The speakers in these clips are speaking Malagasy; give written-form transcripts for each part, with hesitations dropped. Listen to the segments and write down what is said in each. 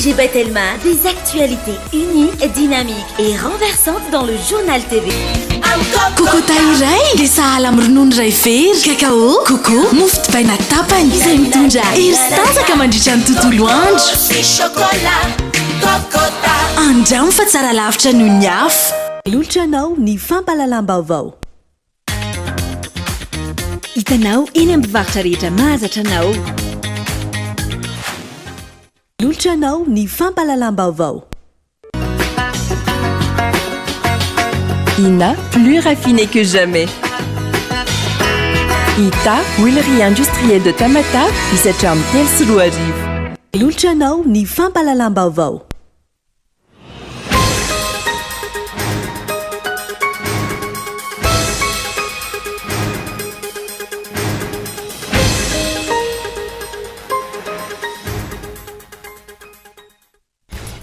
Elisabeth Elma, des actualités uniques, dynamiques et renversantes dans le journal TV. Kokota iray dia sahala amin'ny ronono iray very, kakao, koko, mofo dipaina tapany izay mitondra hery sy tanjaka mandritra ny tontolo andro. Andramo fa tsara lavitra noho ny afo. Lolotranao ny fampalalam-baovao. Hitanao eny amin'ny mpivarotra rehetra mahazatra anao. Lolotranao ny fampalalam-baovao. INA, plus raffiné que jamais. ITA, huilerie industrielle de Tamata, 17 ans, Telsilo arrive. Lolotranao ny fampalalam-baovao.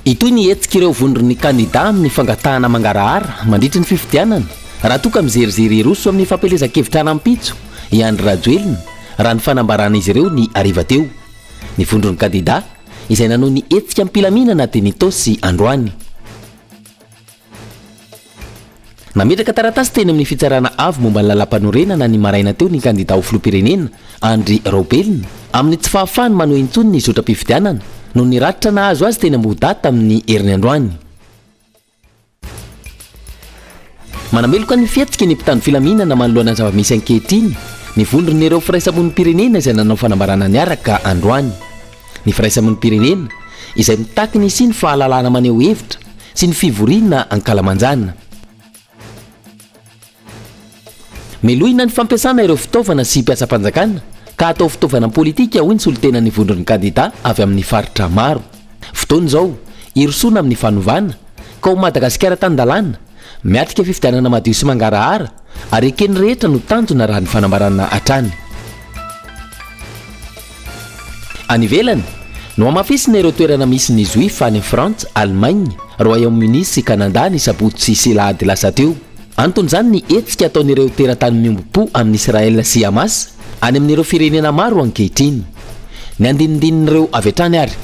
Itoy ny hetsika ireo vondron'ny kandida amin'ny fangatahana mangarahara mandritra ny fifidianana raha toka mizerizery roso amin'ny fampelezan-kevitrana ampitso Iandry Rajoelina raha ny fanambarana izy ireo ny ariva teo. Ny vondron'ny kandida izay nanao ny hetsika ampilaminana dia nitosy androany. Nametraka taratasy teny amin'ny fitsarana avy momba ny lalam-panorenana ny maraina teo ny kandida ho filoham-pirenena Andry Rajoelina amin'ny tsy fahafahany manohy intsony ny zotra-pifidianana noho ny ratitra nahazo azy teny ambodata amin'ny heriny androany. Manameloka ny fietsika ny mpitandro filaminana manoloana ny zava-misy ankehitriny ny vondron'ireo firaisamon'ny pirenena izay nanao fanambarana niaraka androany. Ny firaisamon'ny pirenena izay mitaky ny sy ny fahalalana maneho hevitra sy ny fivoriana ankalamanjana. Melohina ny fampiasana ireo fitaovana sy mpiasa-panjakana ka atao fitaovana politika hoy ny solontenan'ny vondron'ny kandida avy amin'ny faritra maro. Fotoana izao irosoana amin'ny fanovana ka ho Madagasikara tany-dalàna miatrika fifidianana madio sy mangarahara ary ekeny rehetra no tanjona raha ny fanambarana hatrany. Any ivelany no amafisina ireo toerana misy ny Juif any Frantsa, Allemagne, Royaume-Uni sy Canada ny sabotsy sy lahady lasa teo. Anton'izany ny hetsika ataon'ireo teratany miombo-po amin'ny Israel sy Hamas any amin'ireo firenena maro ankehitriny. Ny andinindin'ireo avy hatrany ary.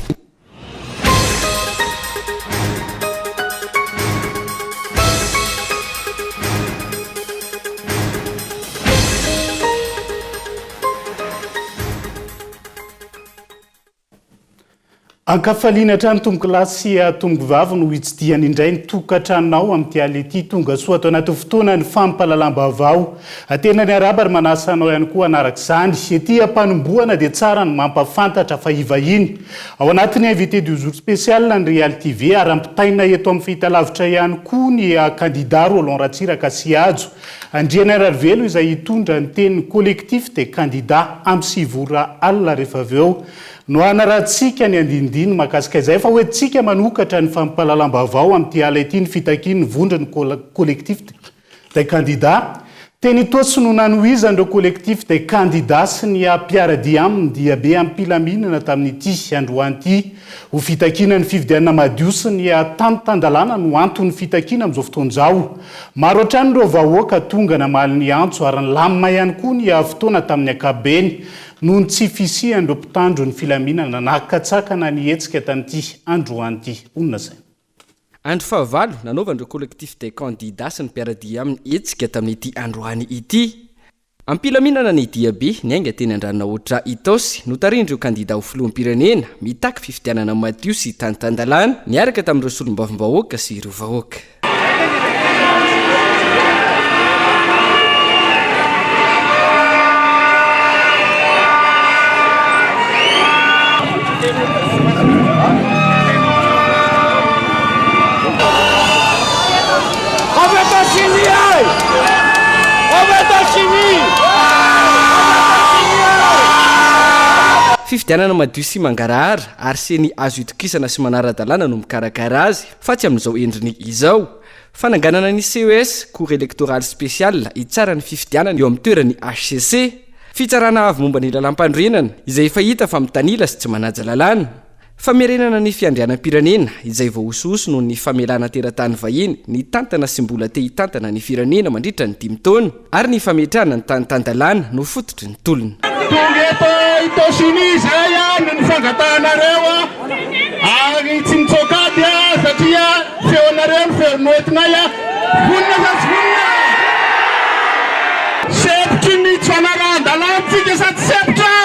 Ankafaliana trano tomboky lahy sy tomboky vavy no hitsidiany indray ny tokantranonao amin'ity aly ity tonga soa atao anaty fotoana ny fampalalam-baovao. Tena ny araba ary manasa anao ihany koa anaraka izany. Ety ampanomboana dia tsara ny mampafantatra fa ivahiny. Ao anatin'ny invité du jour spécial ny Real TV ary ampitaina eto amin'ny fahitalavitra ihany koa ny kandida Roland Ratsiraka sy Ajo. Andriana Ravelo izay hitondra ny teny collectif des candidats amin'ny sivora alina rehefa avy eo. No anaratsika ny andindiny makasika izay fa hoentsika manokatra ny fampalalam-baovao amin'ity ala ity ny fitakiany vondrony collectif des candidats. Teny tosy no nanohizan'ireo collectif des candidats sy ny mpiaradia aminy dia be ampilaminana tamin'ity androany ity ho fitakiana ny fifidianana madio sy ny tany-tandalàna no antony fitakiana amin'izao fotoana izao. Maro hatrany ireo vahoaka tonga namaly ny antso ary ny lamina ihany koa ny fotoana tamin'ny ankabeny noho ny tsy fisihan'ireo mpitandro ny filaminana nakatsakana ny hetsika tamin'ity androany ity. Onona izay. Andro fahavalo nanaovan'ireo collectif des candidats sy ny mpiaradia amin'ny hetsika tamin'ity androany ity. Ampilaminana ny diabe ny ainga teny andranona oatra itosy notarindreo kandida ho filoham-pirenena mitaky fifidianana madio sy tany-tandalàna niaraka tamin'ireo solom-bavim-bahoaka sy ireo vahoaka. Fifidianana madio sy mangarahara ary seny azo itokisana sy manara-dalàna no mikarakara azy fa tsy amin'izao endriny izao. Fananganana ny CES cour électoral spécial hitsara ny fifidianana eo amin'ny toeran'ny HCC. Fitsarana avy momba ny lalam-pandrenana izay efa hita fa mitanila sy tsy manaja lalàna. Famerenana ny fiandrianam-pirenena izay voahosohoso noho ny famelana teratany vahiny ny tantana sy mbola te hitantana ny firenena mandritra ny 5 taona ary ny fametrahana ny tany-tandalàna no fototry ny tolona. Itosiny izay ny fangatanareo ary tsy feonareo ny feonoetinay a vonina sa tsy vonina sepotry ny tsy fanarahan-dalantsika sa tsy sepotra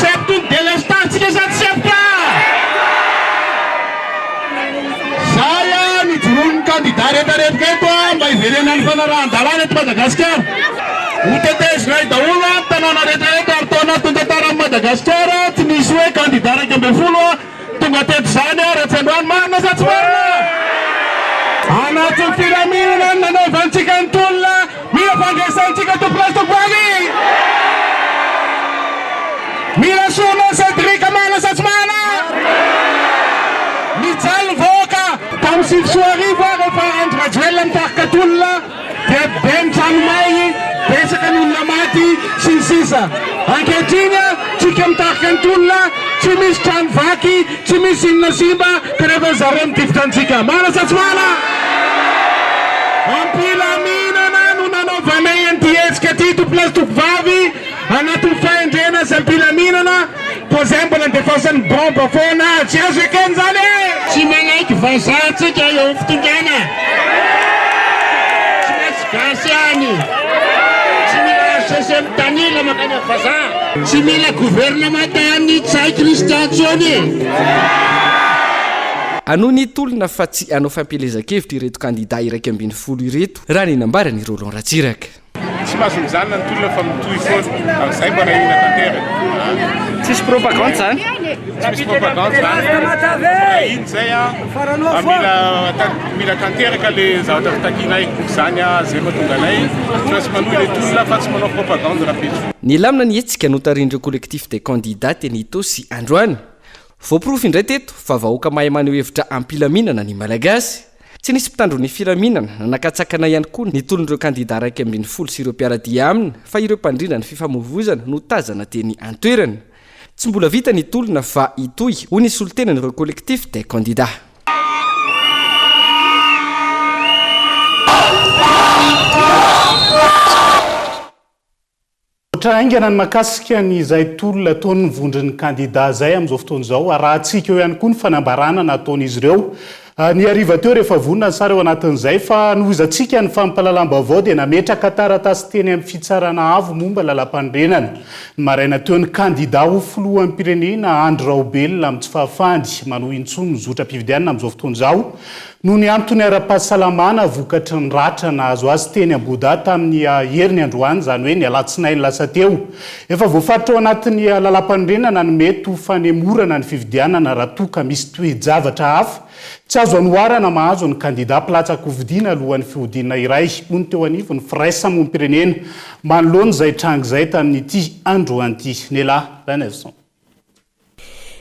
sepotry ny délestatsika sa tsy sepotra zay a nijoron'ny candidat retaretika eto a mba hiverena ny fanarahan-dalana eto Madagasikara hotetezinay daholo a tanàna rehetrarehetra ary tao anatin'ny tantara amin'ny Madagasikara tsy misy hoe candidat raika ambin'ny folo a tonga teto zany a Ratsandroany marina sa tsy marina anatin'ny filaminana nanaovantsika ny tolona mila fandraisantsika tompolasy tompoany mila sona Cédric mana sa tsy mana mijaly voaka tamin'ny sivisoarivo a rehefa Andry Rajoelina mitarika tolona dia be ny tranomay betsaka ny olona maty sy ny sisa ankehitriny a tsika mitarika ny tolona tsy misy trano vaky tsy misy inona simba ka rehefa zareo mitifitra antsika mana sa tsy mana ampilaminana no nanaovanay antihetsika ty tompolasy tompovavy anatin'ny fahendrena sy ampilaminana ko zay mbola ndefasan'ny bomba foana tsy azo ekeny zany tsy manaiky vazatsika eo fitondrana tsy maintsy gasy any tsy mila sese mitanila makany avaza tsy mila gouvernement tany tsay Christian Tsony anoho ny tolona fa tsy anao fampelezan-kevitra ireto candidat iraika ambin'ny folo ireto raha ny nambarany Roland Ratsiraka tsy mahazo mizanona ny tolona fa mitohy foana amin'izay mba nahina tanteraka tsisy propagande zany tsy misy propagande zany iny zay a mila tanteraka le zavatra fitakinay zany a zay mahatonga anay tsy manohy le tolona fa tsy manao propagande rapide ny lamina ny hetsika notarindreo collectif des candidats Tenito sy Androany voaporofo indray teto fa vahoaka mahay maneho hevitra ampilaminana ny malagasy tsy nisy mpitandro ny filaminana nanakatsakana ihany koa ny tolon'ireo candidat raika ambin'ny folo sy ireo mpiaradia aminy fa ireo mpandrina ny fifamovoizana no tazana teny antoerana tsy mbola vita ny tolona fa itoy ho ny solotenan'ireo collectif des candidats traingana ny makasika ny izay tolona ataony nivondrin'ny candidat zay amin'izao fotoana izao arahantsika eo ihany koa ny fanambarana nataon'izy ireo ny ariva teo rehefa vonina ny sara eo anatin'izay fa nohizantsika ny fampahalalam-baovao dia nametraka taratasy teny amin'ny fitsarana avo momba lalam-pandrenana ny maraina teo ny candidat ho filohan'ny pirenena Andry Rajoelina amin'ny tsy fahafandy manohy intsony ny zotra mpividianana amin'izao fotoana izao no ny antony ara-pahasalamana vokatry ny ratra nahazo azy teny Amboda tamin'ny heriny androany zany hoe ny alatsinainy lasa teo efa voafaritra ao anatin'ny lalam-pandrenana ny mety ho fanemorana ny fividianana raha toka misy toe-javatra hafa tsy azo anoharana mahazo ny candidat mpilatsaka hovidiana alohan'ny fihodinana iray hoy ny teo anivo ny firaisa monim-pirenena manoloana izay trango izay tamin'ity androany ity nelahy Ranelson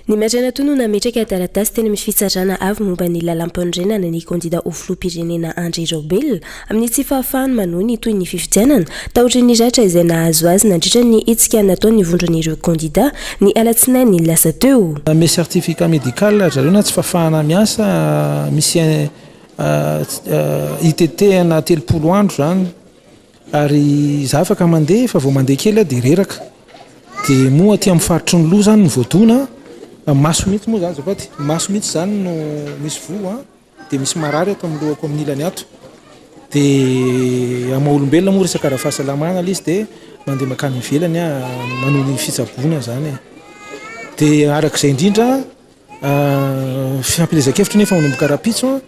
ny madrana toy no nametraka taratasy teny amin'ny fitsarana avy momba ny lalam-pandrenana ny candidat ho filoham-pirenena Andry Rajoelina amin'ny tsy fahafahany manohy ny toy ny fividianana tahotra ny ratra izay nahazo azy nandritra ny hetsika nataony nivondron'ireo candidat ny alatsinainy ny lasa teo me certificat médical zareo na tsy fahafahana miasa misy ITT na 30 andro zany ary za afaka mandeha fa vao mandeha kely dia reraka dia moa aty amin'ny faritry ny loha zany ny voadona maso mihitsy moa zany zapaty maso mihitsy zany no misy voa dia misy marary ato amin'ny lohako amin'ny ilany ato dia amaolombelona moa resaka ara-fahasalamana izy dia mandeha makany ivelany manohy ny fitsaboana zany dia arak'izay indrindra fiampilezan-kevitra nefa manomboka rapitso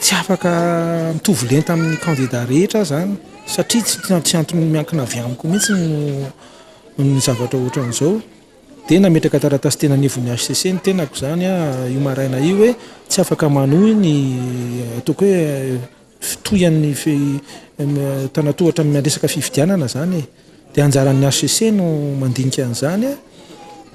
tsy afaka mitovy lenta amin'ny candidat rehetra zany satria tsy antony miankina avy amiko mihitsy ny zavatra ohatran'izao dia nametraka taratasy tena nivon'ny HCC ny tenako zany io maraina io hoe tsy afaka manohy ny ataoko hoe fitohan'ny tanatohatra amin'ny resaka fividianana zany dia anjaran'ny HCC no mandinika an'izany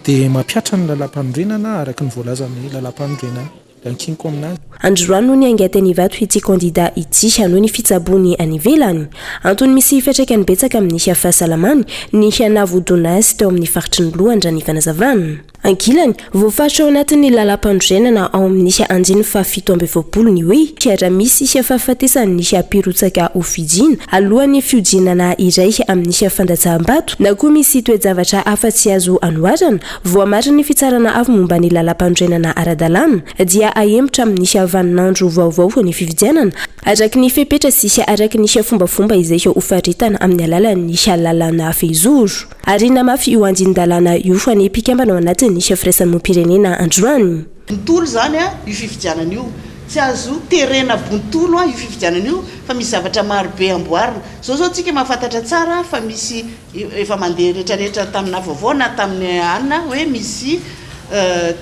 dia mampiatra ny lalam-pandrenana araka ny voalazan'ny lalam-pandrenana ankiniko aminazy androano ny angatany vato ity candidat ity anoho ny fitsabony any ivelany antony misy fiatraikany betsaka amin'ny fahasalamany ny hianavo donazy teo amin'ny faritry ny loha andrany fanazavana ankilany voafatra ao anatin'ny lalam-pandroenana ao amin'nisy anjiny fahafito amby 20 ny hoe kiara misy isy fahafatesany nisy ampirotsaka ho fijina alohan'ny fiodinana iray amin'nisy fandajaam-bato na koa misy toejavatra afa-tsy azo anoarana voamariny fitsarana avy momba ny lalam-pandroenana ara-dalàna dia ahembotra amin'nisy avaninandro vaovao ny fividianana araky ny fepetra sisy araky nisy fombafomba izay hofaritana amin'ny alalan'nisy lalana fehizoro ary namafy io anjin-dalàna io fa ny mpikambana ao anatiny nisy firaisan'nypirenena androany bontolo zany a io fividianana io tsy azo terena bontolo a io fividianana io fa misy zavatra marobe amboarina zao tsika mahafantatra tsara fa misy efa mandeha rehetrarehetra tamina vaovao na tamin'ny anina hoe misy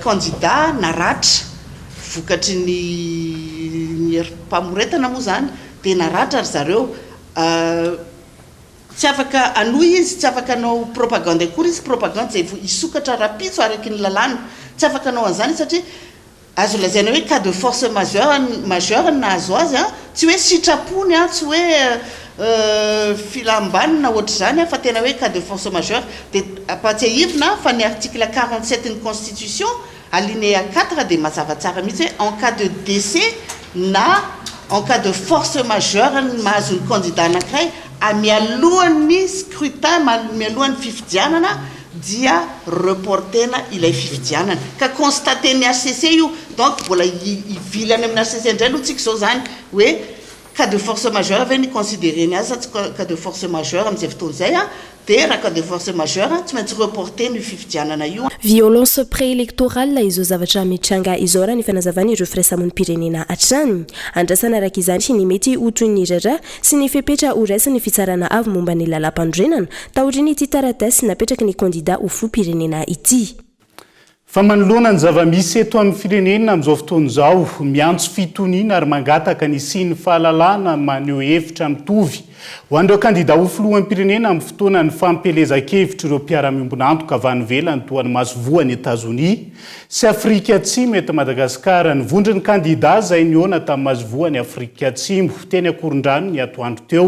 candidat naratra vokatry ny mpamoretana moa zany de naratra ry zareo tsy afaka anoy izy tsy afaka anao propagande akory izy propagande zay isokatra rapitso araky ny lalàna tsy afaka anao an'izany satria azo lazaina hoe cas de force majeure nahazo azy a tsy hoe sitrapony a tsy hoe filambanina ohatra zany a fa tena hoe cas de force majeure de apatsiahivina fa ny article 47 ny constitution alinéa 4 de mazava tsara mihitsy hoe en cas de décès na en cas de force majeure mahazo ny candidat anankiray mialohan'ny scrutin mialohan'ny fifidianana dia reportena ilay fifidianana ka constaten'ny HCC io donc mbola ivilany amin'ny HCC indray aloha tsika zao zany hoe cas de force majeure ve ny considéreny azy tsy cas de force majeure amin'izay fotoan'izay a de raha cas de force majeure tsy maintsy reporter ny fifidianana io violence préélectorale izao zavatra mitranga izao raha ny fanazavana ireo firaisamon'nypirenena hatrany andrasana araka izany ny mety ho toy ny rara sy ny fepetra ho raisiny fitsarana avy momba ny lalam-pandroenana tahotriny ity taratasy napetraky ny candidat ho filopirenena ity fa manoloana ny zava-misy eto amin'ny firenena amin'izao fotoan'izao miantso fitoniana ary mangataka ny siny fahalalana maneho hevitra mitovy ho an'ireo candidat ho filohan'ny pirenena amin'ny fotoana ny fampelezan-kevitra ireo mpiara-miombonantoka avy any ivelany toa ny masovoan'ny Etazonia sy Afrika Atsimo eto Madagasikara ny vondron'ny candidat izay niona tamin'ny masovoan'ny Afrika Atsimo teny Akorondrano ny atoandro teo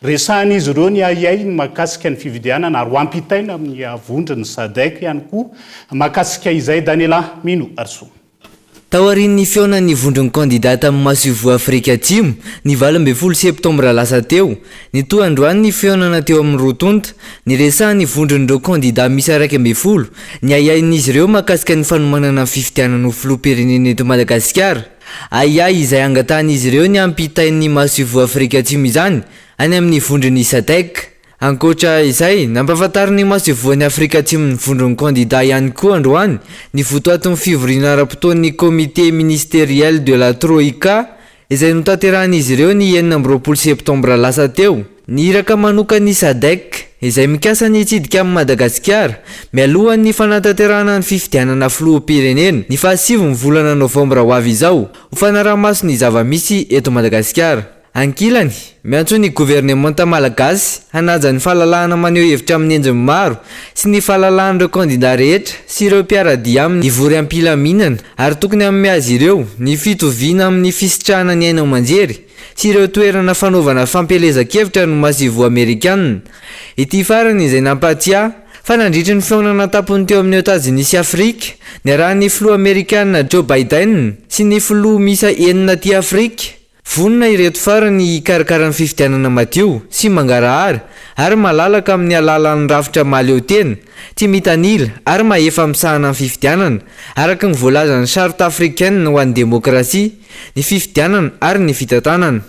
resahan'izy ireo ny ahiay ny mahakasika ny fividianana ary ho ampitaina amin'ny vondron'ny SADC ihany koa mahakasika izay Daniela Mino Arso taorin'ny fiaonan'ny vondron'ny candidat amin'ny masovoa Afrika Atsimo ny 12 septambra lasa teo ny toa androany ny fiaonana teo amin'ny rotonta ny resahan'ny vondron'ireo candidat misy 12 ny ahiain'izy ireo mahakasika ny fanomanana fifidianana ho filoham-pirenena eto Madagasikara ahiay izay angatan'izy ireo ny ampitain'ny masovoa Afrika Atsimo izany any amin'ny vondron'ny SADC ankoatra izay nampahafantariny masovoan'ny Afrika Atsimo ny vondron'ny candidat ihany koa androany ny votoatin'ny fivoriana ara-potoan'ny comité ministériel de la Troïka izay notanteran'izy ireo ny 9 septambra lasa teo ny iraka manokany SADC izay mikasa ny hitsidika amin'ny Madagasikara mialohan'ny fanatanterahana ny fifidianana filoham-pirenena ny 7 volana novambra ho avy izao ho fanaraha-maso ny zava-misy eto Madagasikara ankilany miantso ny gouvernemanta malagasy hanaja ny fahalalahana maneho hevitra amin'ny endriny maro sy ny fahalalan'ireo candidat rehetra sy ireo mpiaradia amin'ny ivory ampilaminana ary tokony amin'ny azy ireo ny fitoviana amin'ny fisitrahana ny aina aman-jery sy ireo toerana fanaovana fampelezan-kevitra no masivo Amerikanina ity farany izay nampahatsiahy fa nandritry ny fiaonana tapony teo amin'ny Etazonia sy Afrika ny arahan'ny filoha Amerikanina Joe Biden sy ny filoha misa enina ty Afrika vonina ireto farany hikarakarany fifidianana madio sy mangarahary ary malalaka amin'ny alalan'ny rafitra maleo tena tsy mitanila ary mahefa misahana ny fifidianana araka ny voalazan'ny charte africaine ho an'ny demokrasia ny fifidianana ary ny fitantanana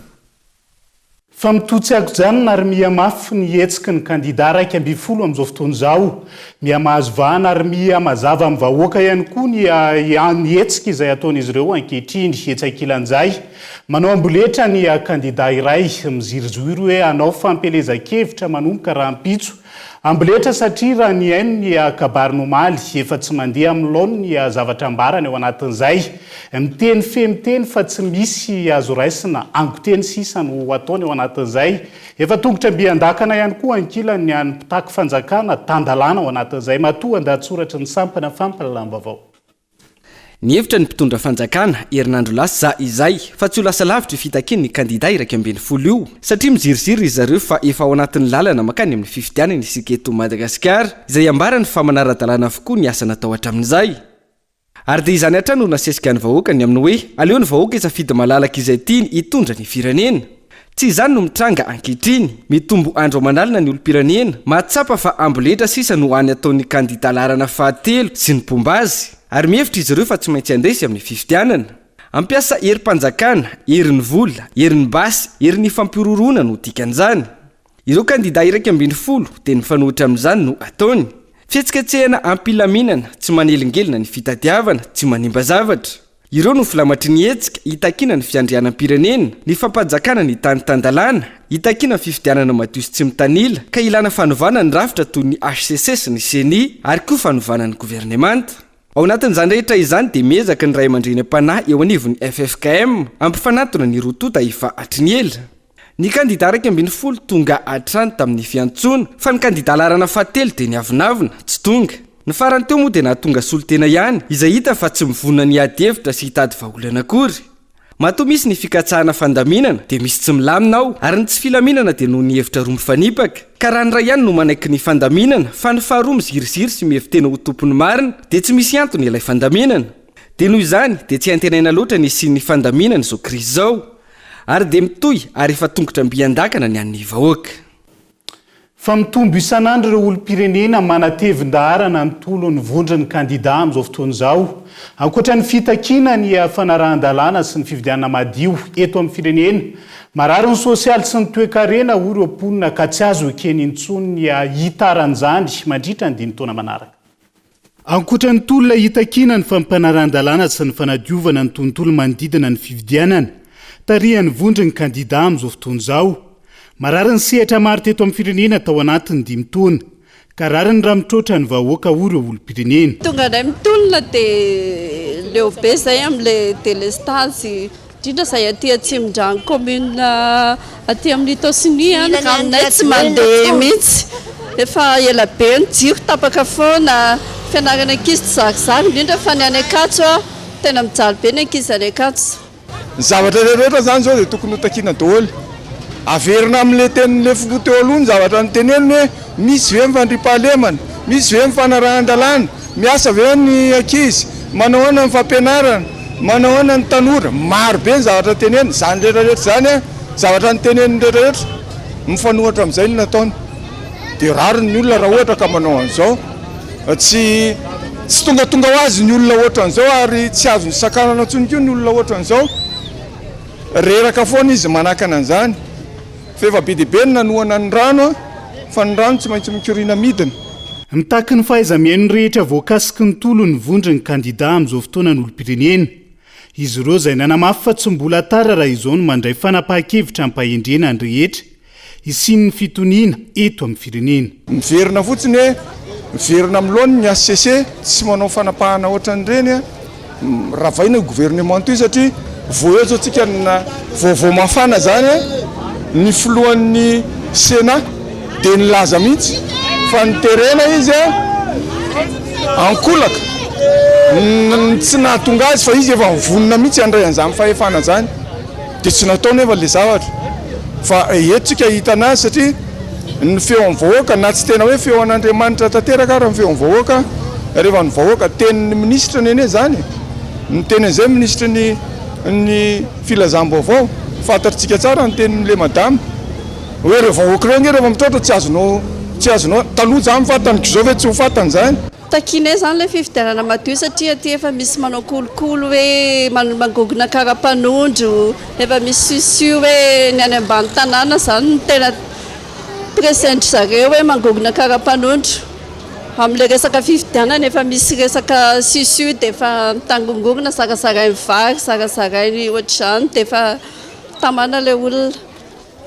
fa mitotsy akojanona ary mihamafy ny hetsiky ny candidat raiky 12 amin'izao fotoan'izao mihamahazo vahana ary mihamazava amin'ny vahoaka ihany koa ny hetsika izay ataon'izy ireo ankehitriny hetsakilan'izay manao amboletra ny candidat iray mizirozoiro hoe anao fampelezan-kevitra manomboka raha mpitso amboletra satria raha ny haino ny kabary nomaly efa tsy mandeha amin'ny laony ny zavatra ambarany ao anatin'izay miteny femiteny fa tsy misy azo raisina angoteny sisa no ataony ao anatin'izay efa tongotra mbiandakana ihany koa ankilany ny any mpitaky fanjakana tandalana ao anatin'izay matoa andatsoratra ny sampana fampalalam-baovao ny hevitra ny mpitondra fanjakana herinandro lasa izay fa tsy ho lasa lavitra fitakiny ny kandida iraky ambin'ny folo io satria miziriziry izy zareo fa efa ao anatin'ny lalana makany amin'ny fifidianana isika eto Madagasikara izay ambarany fa manara-dalàna avokoa ny asa natao hatramin'izay. Ary dia izany hatrany no nasesika ny vahoakany amin'ny hoe aleo ny vahoaka isafidy malalaka izay tiany hitondra ny firenena. Tsy izany no mitranga ankehitriny mitombo andro aman'alina ny olom-pirenena mahatsapa fa amboletra sisa no any ataon'ny kandida larana fahatelo sy ny pombazy ary mihevitra izy ireo fa tsy maintsy andresy amin'ny fifidianana. Ampiasa herim-panjakana, herin'ny vola, herin'ny basy, herin'ny fampirorona no dikan'izany. Ireo kandida iraky ambin'ny folo dia ny fanohitra amin'izany no ataony. Fihetsiketsehana ampilaminana, tsy manelingelina ny fitadiavana, tsy manimba zavatra. Ireo no filamatry ny hetsika hitakina ny fiandrianam-pirenena, ny fampanjakana ny tany-tandalàna, hitakina ny fifidianana madio sy tsy mitanila, ka ilana fanovana ny rafitra toy ny HCC sy ny CENI ary koa fanovana ny governemanta. Ao anatin'izany rehetra izany dia miezaka ny ray aman-dreny am-panahy eo anivon'ny FFKM ampifanatona ny rotota efa hatry ny ela. Ny kandida iraky ambin'ny folo tonga hatrany tamin'ny fiantsoana fa ny kandida larana fahatelo dia niavinavina tsy tonga. Ny farany teo moa dia nahatonga solotena ihany izay hita fa tsy mivonona ny ady hevitra sy hitady vahaolana akory. Matoa misy ny fikatsahana fandaminana dia misy tsy milamina ao ary ny tsy filaminana dia noho ny hevitra roa mifanipaka. Ka raha ny ray ihany no manaiky ny fandaminana fa ny faharoa miziriziri sy mihevitena ho tompony marina dia tsy misy antony ilay fandaminana. Dia noho izany dia tsy antenaina loatra ny sy ny fandaminana izao krizy izao ary dia mitohy ary efa tongotra mbiandakana ny an'ny vahoaka. Fa mitombo isan'andro ireo olom-pirenena manatevin-daharana ny tolo ny vondrony kandida amin'izao fotoana izao. Ankoatra ny fitakiana ny fanarahan-dalàna sy ny fifidianana madio eto amin'ny firenena, marary ny sosialy sy ny toe-karena ho ireo mponina ka tsy azo ekeny intsony ny hitaran'izany mandritra ny 10 taona manaraka. Ankoatra ny tolona hitakiana ny fampanarahan-dalàna sy ny fanadiovana ny tontolo manodidina ny fifidianana, tarihan'ny vondrony kandida amin'izao fotoana izao. Marary ny sehatra maro teto amin'ny firenena tao anatin'ny 10 taona, ka rary ny raha mitroatra ny vahoaka ho ireo olom-pirenena. Tonga anay mitolona dia leo be zay amin'ilay délestage indrindra izay aty Atsimondrano commune aty amin'ny Tosiny raha aminay tsy mandeha mihitsy. Efa ela be ny jiro tapaka foana fianarana ankizy tsy zarizary indrindra fa ny any Ankatso tena mijaly be ny ankizy any Ankatso. Ny zavatra rehetra zany zao dia tokony ho takiana daholo. Averina amin'ilay tenin'ilay filoha teo aloha ny zavatra nyteneniny hoe misy ve mifandripahalemana, misy ve mifanarahan-dalàna, miasa ve ny ankizy, manao ahoana ny fampianarana, manao ahoana ny tanora, maro be ny zavatra teneniny. Izany rehetrarehetra zany zavatra nyteneniny rehetrarehetra mifanohatra amin'izay ny nataony. Dia rariny ny olona raha ohatra ka manao an'izao. Tsy tonga ho azy ny olona ohatra an'izao ary tsy azo ny sakanana intsony koa ny olona ohatra an'izao. Reraka foana izy manakana an'izany. Fa efa be dia be ny nanohana ny rano fa ny rano tsy maintsy mikoriana midina. Mitaky ny fahaiza-miaino rehetra voakasiky ny tolo ny vondrony kandida amin'izao fotoana ny olom-pirenena. Izy ireo izay nanamafy fa tsy mbola tara raha izao no mandray fanapahan-kevitra ampahendrena ny rehetra isiny ny fitoniana eto amin'ny firenena. Miverina fotsiny hoe miverina amin'loany ny HCC tsy manao fanapahana ohatran'ireny ravaina ny gouvernement io satria voezo antsika na vaovao mafana zany ny filohan'ny Sénat dia nilaza mihitsy fa ny terena izy ankolaka tsy nahatonga azy fa izy efa mivonona mihitsy handray an'izany fahefana zany dia tsy nataony efa le zavatra fa etsika hitana azy satria ny feo amin'ny vahoaka na tsy tena hoe feo an'Andriamanitra tanteraka ary ny feo amin'ny vahoaka rehefa ny vahoaka tenin'ny ministra nene zany ny tenin'izay ministra ny filazam-baovao fantatritsika tsara ny tenin'le madama hoe rehefa vahoaka ireo nge rehefa mitratra tsy azonao taloha zany fataniko izao ve tsy ho fatany zany. Takinay zany ilay fifidianana madio satria aty efa misy manao kolokolo hoe mangongona karapanondro, efa misy sisio hoe ny any ambany tanàna zany ny tena presentry zareo hoe mangongona karapanondro. Amin'ilay resaka fifidianana efa misy resaka sisio dia efa mitangongongona sarazarainy vary, sarazarainy ohatr'izany dia efa tamana ilay olona.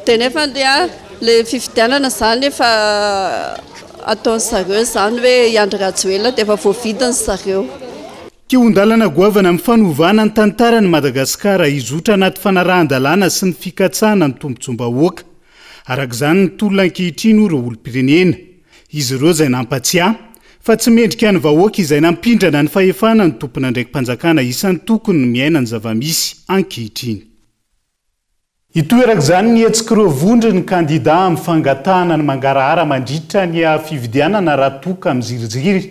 Dia nefa ilay fifidianana zany efa ataon'zareo zany hoe Andry Rajoelina dia efa voavidiny zareo. Kiondalana goavana amin'ny fanovana ny tantarany Madagasikara izotra anaty fanarahan-dalàna sy ny fikatsahana ny tombotsom-bahoaka. Arak'izany ny tolona ankehitriny ireo olom-pirenena. Izy ireo izay nampatsiahy fa tsy mendrika ny vahoaka izay nampindrana ny fahefana ny tompona ndraiky mpanjakana isan'ny tokony ny miaina ny zavamisy ankehitriny. Itoeraka izany nietsika ireo vondry ny kandida amin'ny fangatahana ny mangarahara mandritra ny fividianana raha toka amin'ny ziriziry.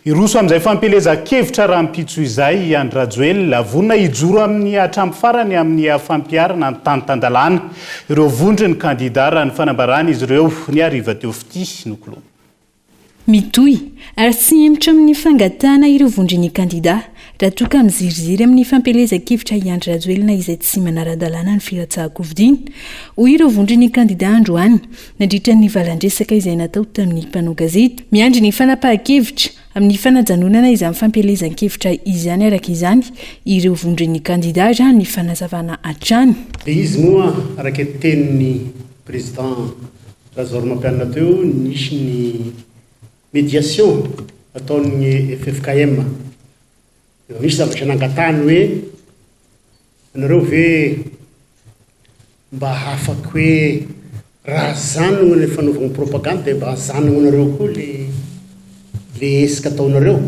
Iroso amin'izay fampelezan-kevitra raha mipitso izay Andry Rajoelina vonina hijoro amin'ny hatramin'ny farany amin'ny fampiarana ny tany tandalàna. Ireo vondry ny kandida raha ny fanambarana izy ireo ny ariva teo fity nokolo. Mitohy ary tsy hemitra amin'ny fangatahana ireo vondrin'ny kandida raha toka miziriziry amin'ny fampelezan-kevitra i Andry Rajoelina izay tsy manara-dalàna ny filatsahako-vidiana hoy ireo vondrin'ny kandida androany nandritra ny valandresaka izay natao tamin'ny mpanao gazety miandry ny fanapahan-kevitra amin'ny fanajanonana izany fampelezan-kevitra izany araka izany ireo vondrin'ny kandida raha ny fanazavana hatrany. Dia izy moa araka tenin'ny président Lazare mampianina teo nisy ny médiation ataon'ny FFKM. Misy zavatra nangatahany hoe anareo ve mba afaka hoe raha zanona ny fanaovana propagande dia mba zanona anareo koa le esika ataonareo.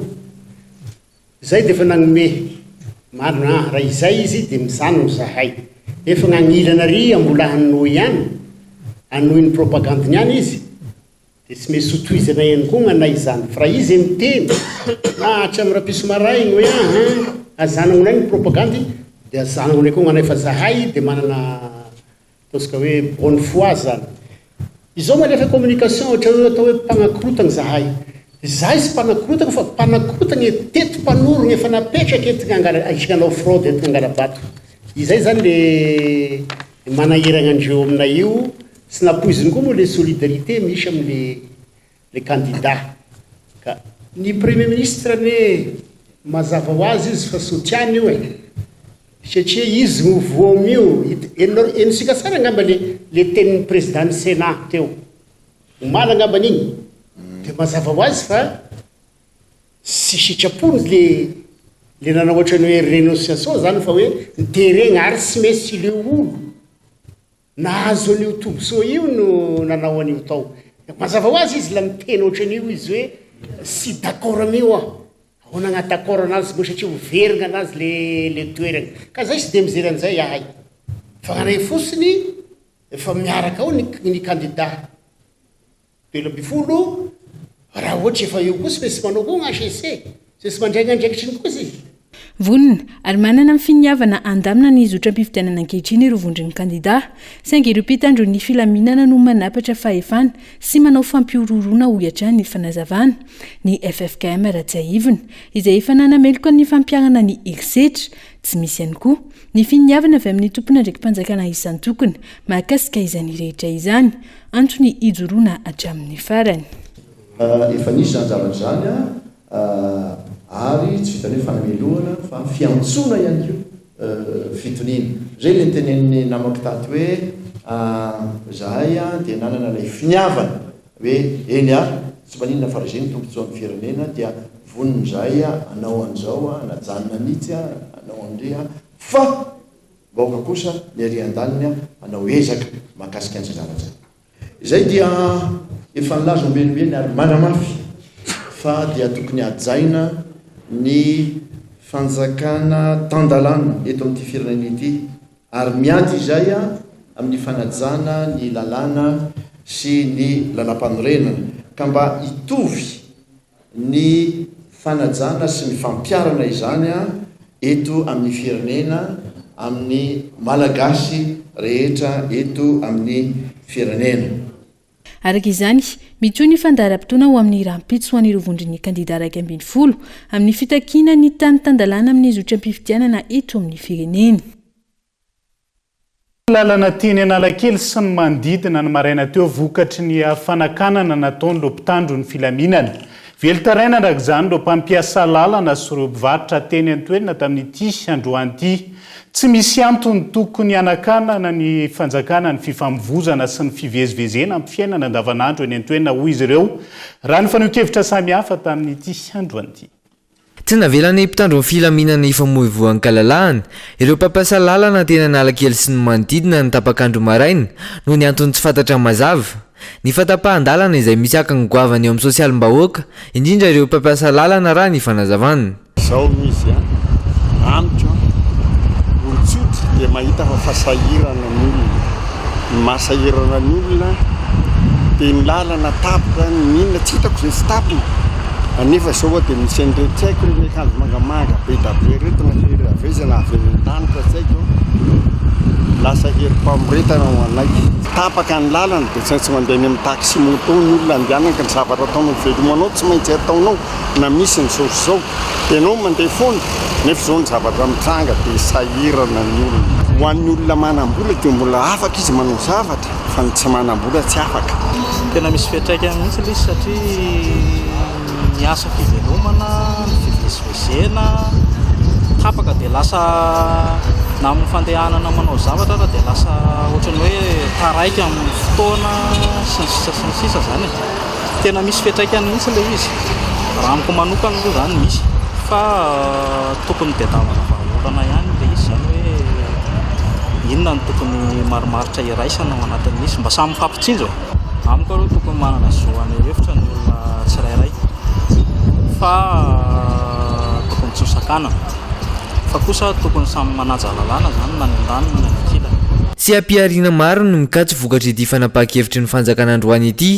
Izay dia efa nagnome marina raha izay izy dia mizanona zahay. Efa nagnilana mbola hanohy ihany hanohy ny propagande ihany izy. Tsy maintsy sotohizana ihany koa gnanay izany fa raha izy miteny na tsy amin'ny rapiso maraigny hoe azanangonay ny propagande dia azanangonay koa gnanay fa zahay dia manana ataosika hoe bonne foi zany. Izao malefa communication ohatra hoe atao hoe mpanakorotana zahay. Zahay sy mpanakorotana fa mpanakorotana teto mpanorona efa napetraka eto aisikanao fraude eto ngangarabato. Izay zany le manahirana andreo aminay io. Sy napoiziny koa moa le solidarité misy amin'le candidat. Ka ny premier ministre ne mazava ho azy izy fa sotiany io satria izy movoam io enosika tsara angamba le tenin'ny président ny Sénat teo omaly angamba an'igny dia mazava ho azy fa sy sitrapony le nanao ohatrany hoe renonciation zany fa hoe niteregna ary tsy maintsy le olo nahazo an'io tombosoa io no nanao an'io tao. Mazava ho azy izy la miteny ohatran'io izy hoe sy d'accord amin'io ahoana agnaty d'accord anazy mo satria overigna anazy le toerana. Ka zay sy dia mijery an'izay ahay. Fa gnaray fotsiny efa miaraka ao ny candidat 2020 raha ohatra efa eo koa sy maintsy manao koa gn'HCC sy sy mandraignandraikitry ny koa izy. Vonina ary manana amin'ny finiavana andamina ny zotra-pifidianana ankehitriny ireo vondrin'ny kandida saingy ireo mpitandro ny filaminana no manapatra fahefana sy manao fampiororona ho hatrany ny fanazavana. Ny FFKM Rajaivina izay efa nanameloka ny fampiarana ny herisetra tsy misy ihany koa ny finiavana avy amin'ny tompona ndraiky mpanjakana isan'ny tokony mahakasika izany rehetra izany antony hijoroana hatramin'ny farany. Efa nisy zany zavatra zany ary tsy vitany hoe fanamelohana fa fiantsona ihany koa fitoniana. Zay le tenen'ny namako taty hoe zahay dia nanana ilay finiavana hoe eny tsy maninona fa zay ny tombontsoa amin'ny firenena dia voniny zahay anao an'izao anajanona mihitsy anao andre fa baoka kosa ny ary an-daniny anao ezaka mahakasika an'izay zavatra zay dia efa nilaza ambenimbeny ary manamafy fa dia tokony hajaina ny fanjakana tandalàna eto amin'ity firenena ity ary miady izay amin'ny fanajana ny lalàna sy ny lalam-panorenana ka mba hitovy ny fanajana sy ny fampiarana izany eto amin'ny firenena amin'ny malagasy rehetra eto amin'ny firenena. Araka izany mitohy ny fandaharam-potoana ho amin'ny rahampitso ho an'ireo vondrin'ny kandida 2020 amin'ny fitakiana ny tany tandalàna amin'ny zotra-pifidianana eto amin'ny firenena. Lalana teny Analakely sy ny manodidina ny maraina teo vokatry ny fanakanana nataon'ireo mpitandro ny filaminana. Velotaraina arak'izany ireo mpampiasa lalana sy ireo mpivarotra teny an-toerana tamin'ity androany ity. Tsy misy antony tokony anakanana ny fanjakana ny fifamovozana sy ny fivezivezena amin'ny fiainana andavanandro eny an-toerana hoy izy ireo raha ny faneho-kevitra samihafa tamin'ity androany ity. Tsy navelany mpitandro ny filaminana ifamoivoan'ny kalalahana ireo mpampiasa lalana teny Analakely sy ny manodidina ny tapakandro maraina noho ny antony tsy fantatra mazava ny fatapahan-dalana izay misy akany goavany eo amin'ny sosialim-bahoaka indrindra ireo mpampiasa lalana raha ny fanazavana zao izy antro olotsotra dia mahita fa fasahirana ny olona mahasahirana ny olona dia ny lalana tapoka ninona tsy hitako zay tsy tapony anefa zao dia misy an'ireo tsy haiko ireo miakanjo mangamanga be dabe retina avezana avetanitra tsy haiko lasa herim-pamoretana ho anaiky tapaka ny lalana dia tsy mandeha ny amin'ny taxi moto ny olona andehanaka ny zavatra ataonao velomanao tsy maintsy ataonao na misy ny zao dia anao mandeha foana nefa zao ny zavatra mitranga dia sahirana ny olona ho an'ny olona manam-bola dia mbola afaka izy manao zavatra fa ny tsy manam-bola tsy afaka tena misy fiatraikany mihitsy izy satria ny asa fivelomana ny fivezivezena tapaka dia lasa na amin'ny fandehanana manao zavatra raha dia lasa ohatrany hoe taraiky amin'ny fotoana sy ny sisa zany tena misy fiatraikany mihitsy ilay izy raha amiko manokana aloha zany misy fa tokony diadavana vahaolana ihany ilay izy zany hoe inona ny tokony maromaritra iraisana ao anatin'izy mba samy fampitsinjo amiko aloha tokony manana zoana hevitra ny olona tsirairay fa tokony tsy hosakana fa kosa tokony samy manaja lalàna zany na ny andaniny na ny ankilany sy ampiariana maro no mikatso vokatra ity fanapahan-kevitry ny fanjakana androany ity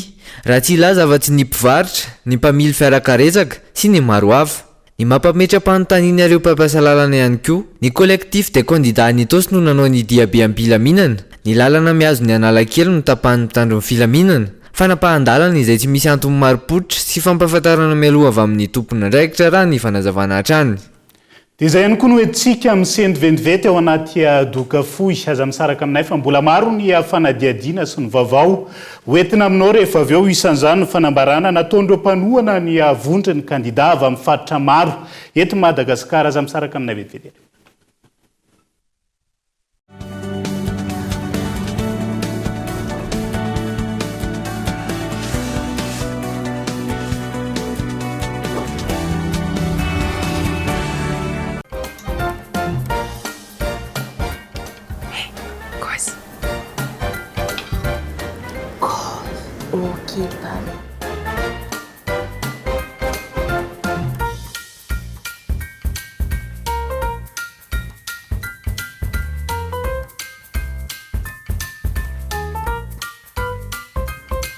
raha tsy ilaza afa-tsy ny mpivarotra ny mpamily fiarakaretsaka sy ny maro hafa ny mampametra-panontaniana ireo mpampiasa lalana ihany koa ny collectif de candidat nytosy no nanao ny diabe amin'ny filaminana ny lalana miazo ny analakely no tapahany mitandro ny filaminana fanapahan-dalana izay tsy misy antony maropotra sy fampahafantarana mialoha avy amin'ny tompony andraikitra raha ny fanazavana hatrany dia izay ihany koa no hoentsika amin'ny sendiventivety ao anaty doka fohy aza misaraka aminay fa mbola maro ny fanadiadiana sy ny vaovao hoentina aminao rehefa avy eo isan'izany no fanambarana nataon'ireo mpanohana ny avondry ny kandida avy amin'ny faritra maro eto Madagasikara aza misaraka aminay vetivety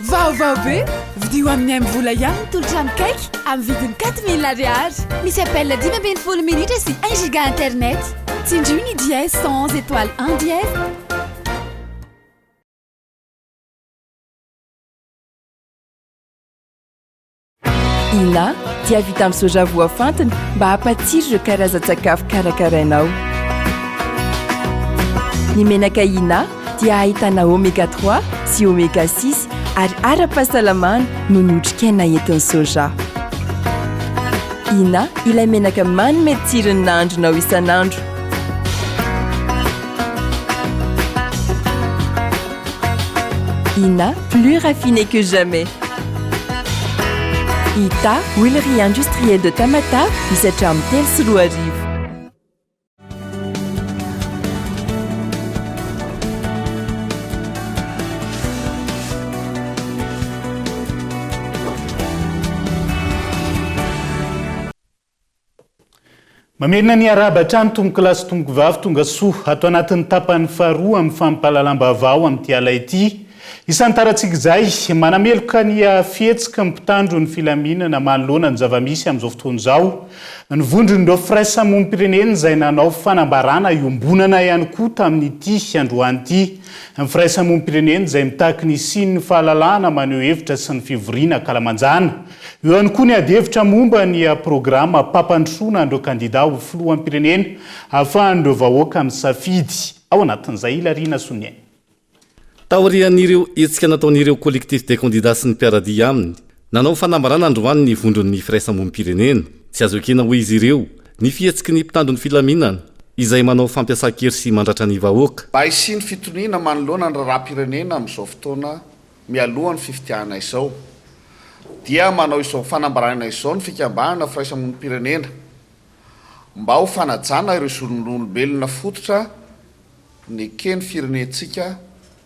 Vaovao be vidio amin'ny amvola ihany tolotra mikaiky amin'ny vidiny 4000 ariary misy appel 10 minitra sy 1 giga internet tindriny dièse 111 étoile 1 dièse ina dia vita amin'ny soja voafantina mba hampatsiro ireo karazan-tsakafo karakarainao ny menaka ina dia ahitana oméga 3 sy oméga 6 ary ara-pahasalamana no ny otrikaina entin'ny soja ina ilay menaka manome tsirony nahandronao isan'andro ina plus raffiné que jamais ita huilerie industrielle de Tamata misatra amin'ny 3 sy 4 arivo Mamerina ny arabatra ny tomboky lasy tomboky vavy tonga soa atao anatin'ny tapany faharoa amin'ny fampahalalam-baovao amin'ny tiala ity. Isan'ny tarantsika izay manameloka ny fihetsika ny mpitandro ny filaminana manoloana ny zavamisy amin'izao fotoana izao. Ny vondron'ireo firaisamonim-pirenena izay nanao fanambarana iombonana ihany koa tamin'ity androany ity. Ny firaisamonim-pirenena izay mitaky ny siny fahalalana maneho hevitra sy ny fivoriana kalamanjana. Eo ihany koa ny adihevitra momba ny programa pampandrosoana an'ireo kandida ho filohampirenena ahafahan'ireo vahoaka amin'ny safidy ao anatin'izay Ilariana Soniaina. Taorian'ireo hetsika nataon'ireo collectif de candidats sy ny mpiaradia aminy nanao fanambarana androany ny vondron'ny firaisamonim-pirenena tsy azo ekena ho izy ireo ny fihetsiky ny mpitandro ny filaminana izay manao fampiasa-kery sy mandratra ny vahoaka mba hisy ny fitoniana manoloana ny raharaham-pirenena amin'izao fotoana mialohan'ny fifitiahana izao dia manao izao fanambarana izao ny fikambahana firaisamonim-pirenena mba ho fanajana ireo zon'olombelona fototra ny keny firenentsika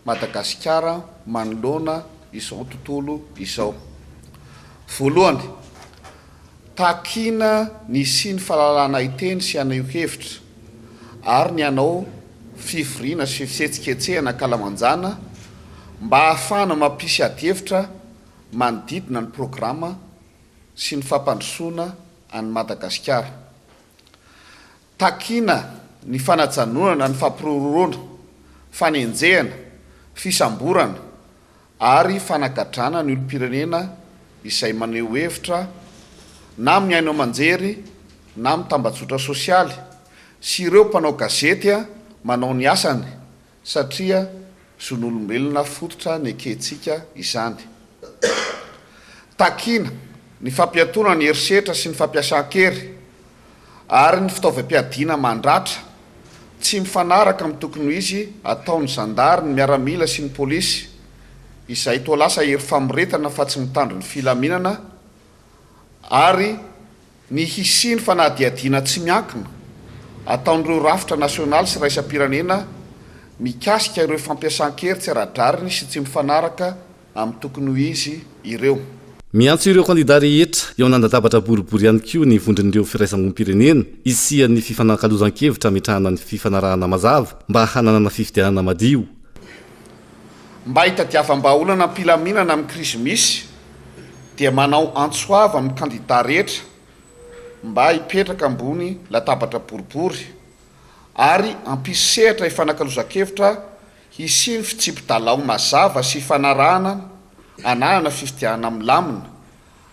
Madagasikara manoloana izao tontolo izao. Voalohany, takina ny sy ny fahalalana iteny sy anaio hevitra ary ny anao fivoriana sy fisetsiketsehana kalamanjana mba ahafana mampisy adihevitra manodidina ny programa sy ny fampandrosoana any Madagasikara. Takina ny fanajanonana ny fampirororona, fanenjehana, fisamborana ary fanagadrana ny olom-pirenena izay maneho hevitra na amin'ny aino aman-jery na amin'ny tambajotra sosialy sy ireo mpanao gazety manao ny asany satria zon'olombelona fototra ny ankehintsika izany. Takina ny fampiatona ny herisetra sy ny fampiasan-kery ary ny fitaovam-piadiana mandratra tsy mifanaraka amin'ny tokony ho izy ataon'ny zandary, ny miaramila sy ny polisy izay toa lasa hery famoretana fa tsy mitandro ny filaminana ary ny hisiny fanadiadiana tsy miankina ataon'ireo rafitra nasionaly sy raisam-pirenena mikasika ireo fampiasan-kery tsy aradrariny sy tsy mifanaraka amin'ny tokony ho izy ireo. Miantso ireo kandida rehetra eo anandatabatra boribory ihany koa ny vondron'ireo firaisamonim-pirenena isian'ny fifanankalozan-kevitra metrahana ny fifanarahana mazava mba hananana fifidianana madio. Mba hitadiavam-baolana ampilaminana amin'ny krizy misy dia manao antsoava amin'ny kandida rehetra mba hipetraka ambony latabatra boribory ary ampisehatra ifanakalozan-kevitra hisiny fitsipidalao mazava sy fanarahana ananana fifidianana milamina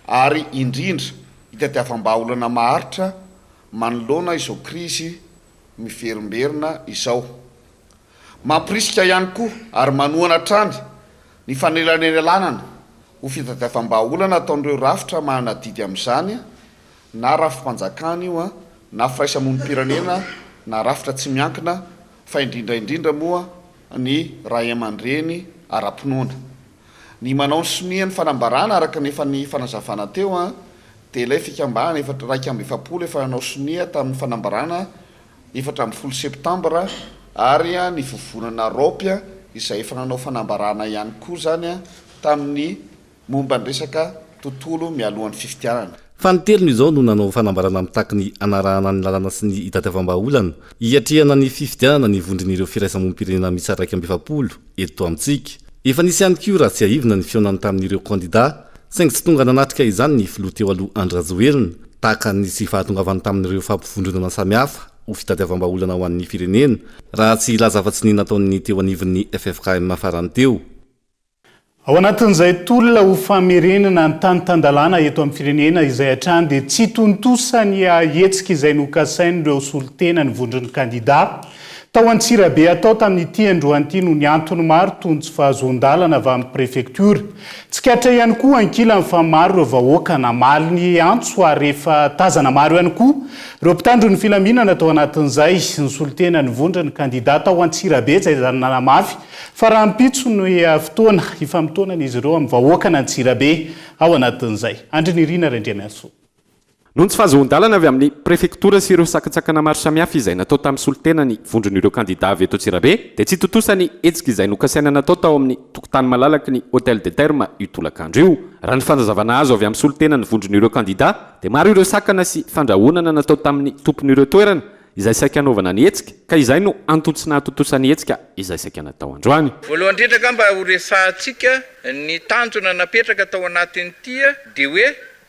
ary indrindra hitadiavam-baolana maharitra manoloana izao krizy miverimberina izao. Mampirisika ihany koa ary manohana trany ny fanelanelanana ho fitadiavam-baolana ataon'ireo rafitra manadidy amin'izany na rafim-panjakana io na firaisamonim-pirenena na rafitra tsy miankina fa indrindraindrindra moa ny ray aman-dreny ara-pinoana. Ny manao ny soniany fanambarana araka nefa ny fanazavana teo dia ilay fikambahana 1/7 efa nanao sonia tamin'ny fanambarana 7 septambra ary ny vovonana ropia izay efa nanao fanambarana ihany koa zany tamin'ny momba ny resaka tontolo mialohan'ny fifidianana. Fa ny telony izao no nanao fanambarana mitaky ny anarahana ny lalana sy ny itadiavam-baolana hiatrehana ny fifidianana ny vondron'ireo firaisamonim-pirenena misy 1/7 eto amintsika. Efa nisy ihany koa raha tsy ahivina ny fionany tamin'ireo kandida saingy tsy tonga nanatrika izany ny filoha teo aloha Andry Rajoelina tahaka ny sy fahatongavany tamin'ireo fampivondronana samihafa ho fitadiavam-baolana ho an'ny firenena raha tsy ilaza-fa-tsy ny nataon'ny teo anivon'ny FFKM farany teo. Ao anatin'izay tolona ho famerenana ny tany-tandalàna eto amin'ny firenena izay hatrany dia tsy tontosa ny hetsika izay nokasain'ireo solitena ny vondron'ny kandida. Tao Antsirabe atao tamin'ity androany no ny antony maro tony tsy fahazoan-dalana avy amin'ny prefektura. Tsikatra ihany koa ankilany fa maro ireo vahoaka namaly ny antso ary rehefa tazana maro ihany koa ireo mpitandro ny filaminana tao anatin'izay ny solitena ny vondron'ny kandida tao Antsirabe izay nanamafy fa raha mpitso no fotoana ifamtonan'izy ireo amin'ny vahoaka ny Antsirabe ao anatin'izay. Andrinirina Rendriamiaso. Noho tsy fahazoan-dalana avy amin'ny prefektora sy ireo sakatsakana maro samihafa izay natao tamin'ny solitena ny vondron'ireo kandida avy eto Antsirabe dia tsy totosa ny hetsika izay nokasaina natao tao amin'ny tokotany malalaky ny Hôtel de Terme io tolakandro io. Raha ny fanazavana azo avy amin'ny solitena ny vondron'ireo kandida dia maro ireo sakana sy fandrahonana natao tamin'ny tompon'ireo toerana izay saika hanaovana ny hetsika ka izay no antony tsy nahatotosa ny hetsika izay saika natao androany. Voalohany indrindra mba horesahantsika ny tanjona napetraka tao anatin'ity dia hoe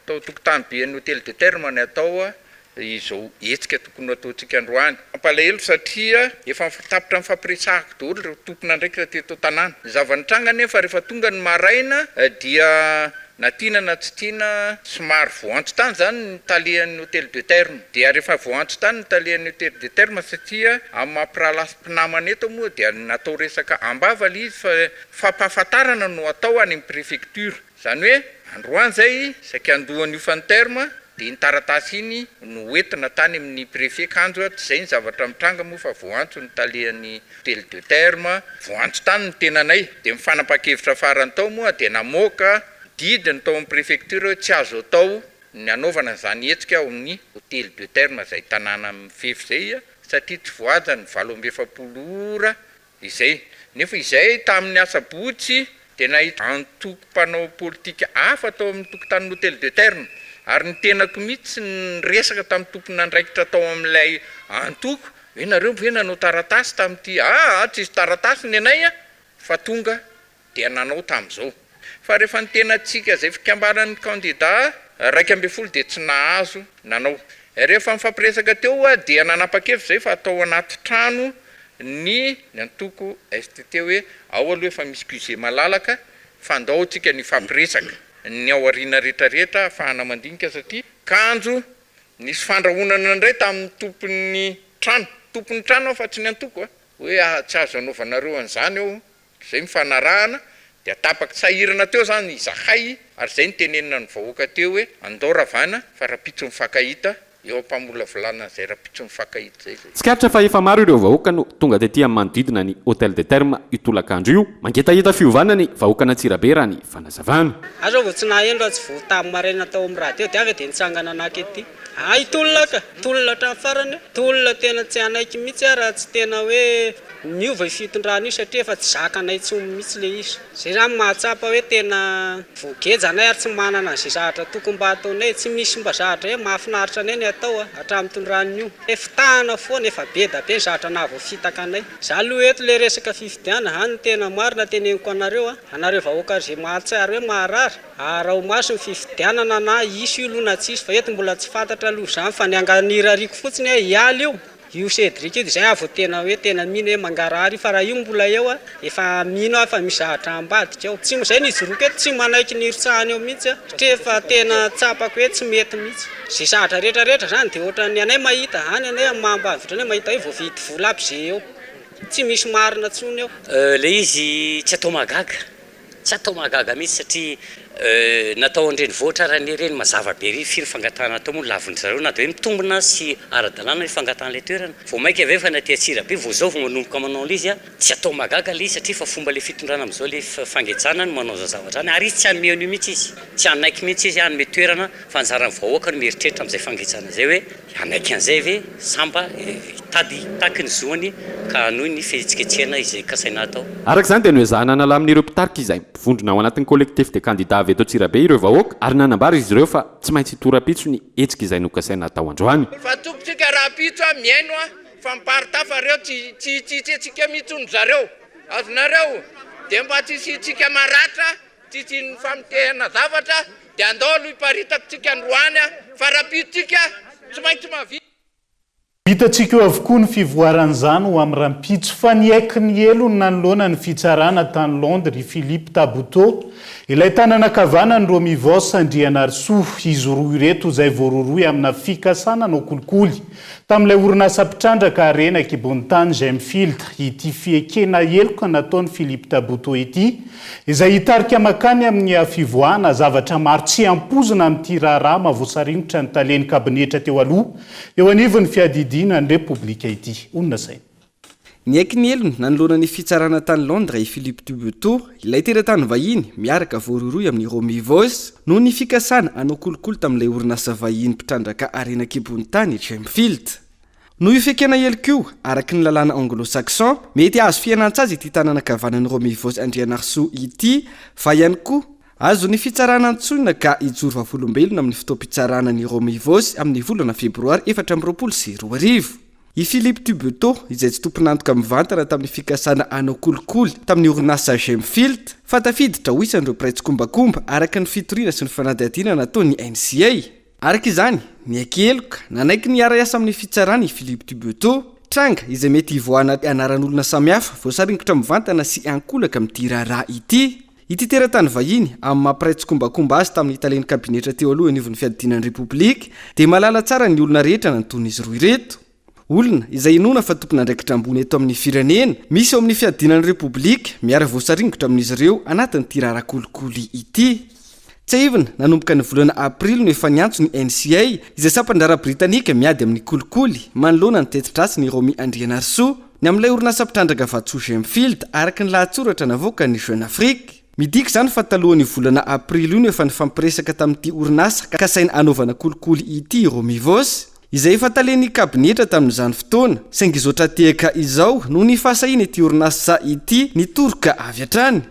tao tokotany be ny Hôtel de Terme ny atao izao hetsika tokony ataontsika androany. Mampalahelo satria efa tapitra mifampiresahako daholo ireo tompona ndraiky teto tanàna. Zavanitranga nefa rehefa tonga ny maraina dia na tiana na tsy tiana somary voantso tany zany ny talehan'ny Hôtel de Terme. Dia rehefa voantso tany ny talehan'ny Hôtel de Terme satria amin'ny mampirahalahy mpinamana eto moa dia natao resaka ambavala izy fa fampahafantarana no atao any amin'ny prefektura. Zany hoe androany zay saika andohan'io fanterma dia ny taratasy iny no entina tany amin'ny prefet kanjo zay ny zavatra mitranga moa fa voantso ny talehan'ny Hôtel de Terme, voantso tany ny tenanay. Dia mifanapa-kevitra farany tao moa dia namoaka didiny tao amin'ny prefektura tsy azo atao ny anaovana izany hetsika ao amin'ny Hôtel de Terme izay tanàna mifefy zay satria tsy voaja ny 7 ora izay. Nefa izay tamin'ny asabotsy dia nahita antoko mpanao politika hafa tao amin'ny tokotany hôtel de terme ary ny tenako mihitsy ny resaka tamin'ny tompona andraikitra tao amin'ilay antoko hoe nareo hoe nanao taratasy tamin'ity tsisy taratasy ny anay fa tonga dia nanao tamin'izao fa rehefa ny tenantsika izay fikambanan'ny candidat 12 dia tsy nahazo nanao rehefa mifampiresaka teo dia nanapa-kevitra zay fa atao anaty trano ny antoko STT hoe ao aloha efa misy QG malalaka fandaotsika ny fampiresaka ny ao ariana rehetrarehetra ahafahana mandinika satria kanjo nisy fandrahonana indray tamin'ny tompon'ny trano fa tsy ny antoko hoe tsy azo anaovanareo an'izany ao zay mifanarahana dia tapaky sahirana teo zany izahay ary zay nytenenina ny vahoaka teo hoe andao ravana fa rapitso mifakahita eo mpamola volana zay rapitso mifakahita zay tsikatra fa efa maro ireo vahoaka no tonga dia tia manodidina ny hôtel de terme itolakandro io mangitahita fiovana ny vahoaka Antsirabe raha ny fanazavana azo vao tsy naheno raha tsy votamo maraina tao amin'ny radio dia avy dia nitsangana anaky ety itolaka tolona hatramin'ny farany tolona tena tsy anaiky mihitsy raha tsy tena hoe miova fitondrana io satria efa tsy zaka anay tsy mihitsy le izy zay zany mahatsapa hoe tena voageja anay ary tsy manana zay zavatra tokony mba ataonay tsy misy mba zavatra hoe mahafinaritra anay ny atao hatramin'ny tondrana io fitahana foana efa be da be ny zavatra nahavoafitaka anay za aloha eto le resaka fifidiana hany tena marina teneniko anareo vahoaka zay mahatsara hoe maharary raha ho maso ny fifidianana na isy io lona tsisy fa eto mbola tsy fantatra aloha zany fa nianganirariko fotsiny hoe hialy io Cedric io zay avo tena hoe tena mino hoe mangarary fa raha io mbola eo efa mino fa misy zavatra ambadika ao tsy zay nijoroka eto tsy manaiky niritsahany eo mihitsy satria efa tena tsapako hoe tsy mety mihitsy zay zavatra rehetrarehetra zany dia ohatrany anay mahita hany anay mambavitra anay mahita hoe voavidy vola aby zay eo tsy misy marina tsony eo le izy tsy atao magaga mihitsy satria natao andreny voatra raha ny reny mazava be ry firy fangatana atao moa laviny zareo na dia hoe mitombona sy ara-dalàna ny fangatan'ilay toerana vao maika avy fa naty Antsirabe vao zao vao manomboka manao le izy tsy atao magaga le izy satria fa fomba le fitondrana amin'izao le fangetsana ny manao zavatra zany ary izy tsy hanome an'io mihitsy izy tsy hanaiky mihitsy izy hanome toerana fa anjaran'ny vahoaka no mieritreritra amin'izay fangetsana zay hoe hanaiky an'izay ve samba tady taky ny zoany ka noho ny fihetsiketsiana izay kasaina atao araka izany dia noezahana nala amin'ireo mpitarika izay vondrona ao anatin'ny collectif de candidat avy eto Antsirabe ireo vahoaka ary nanambary izy ireo fa tsy maintsy hitora-pitso ny hetsika izay nokasaina atao androany fa tokotsika raha pitso miaino fa miparita fa reo tsy etsika mitsono zareo azonareo dia mba tsisy itsika maratra tsisy ny famitehana zavatra dia andao aloha hiparitako tsika androany fa raha pitsotsika tsy maintsy mavita hitatsika eo avokoa ny fivoaran'izany ho amin'ny rampitso fa niaiky ny elo ny nanoloana ny fitsarana tany Londres Philippe Tabuteau ilay tanana kavanany roa mivos Andriana Arsoa izy roa ireto izay voaroroy amina fikasana no kolikoly tamin'ilay orinasa mpitrandraka arena kibonitany Gemfield ity fiekena eloka nataony Philippe Tabuteau ity izay hitarika makany amin'ny fivoahana zavatra maro tsy ampozina amin'ity raharaha mahavoasaringotra ny taleny kabinetra teo aloha eo anivon'ny fiadidiana ny repoblika ity onona saina ny aiky ny elony nanoloana ny fitsarana tany Londres Philippe Tabuteau ilay teratany vahiny miaraka voaroroy amin'ny Romivos noho ny fikasana anao kolokolo tamin'ilay orinasa vahiny mpitrandraka arena kibonitany Gemfield noho io fekena eloko araky ny lalàna anglo-saxon mety azo fianan-tsazy ity tanana kavanan'ny Romivos Andriana Arsoa ity fa ihany koa azo ny fitsarana antsonina ka ijoro vavolombelona amin'ny fotoam-pitsarana ny Romivos amin'ny volana febroary 2024 i Philippe Tabuteau izay tsy tomponantoka mivantana tamin'ny fikasana anao kolikoly tamin'ny orinasa Gemfield fa tafiditra ho isan'ireo praitsykombakomba araka ny fitoriana sy ny fanadihadiana nataony NCA araka izany ny akeloka nanaiky ny ara-asa amin'ny fitsarana i Philippe Tabuteau tranga izay mety hivoahana anaran'olona samihafa voasaringotra mivantana sy ankolaka amin'ity raharaha ity teratany vahiny amin'ny mampiraitsykombakomba azy tamin'ny italeny kabinetra teo aloha anivon'ny fiadidinan'ny repoblika dia malala tsara ny olona rehetra nanton'ny izy roa ireto olona izay inona fa tompona andraikitra ambony eto amin'ny firenena misy eo amin'ny fiadidinan'ny repoblika miara voasaringotra amin'izy ireo anatin'ity raharaha kolikoly ity tsy aivina nanomboka ny volana aprily no efa niantso ny NCA izay sampandrara britanika miady amin'ny kolikoly manoloana ny tetitrasy ny Romy Andriana Arsoa ny amin'ilay orinasa mpitrandraka Vatsoa Gemfield araka ny lahatsoratra navoaka ny Jeune Afrique midika zany fa talohan'ny volana aprily io no efa nifampiresaka tamin'ity orinasa ka saina anaovana kolikoly ity Romivos izay efa taleny kabinetra tamin'izany fotoana saingy izotra tehaka izao no ny fahasahiana ity orinasa ity nitoroka avy hatrany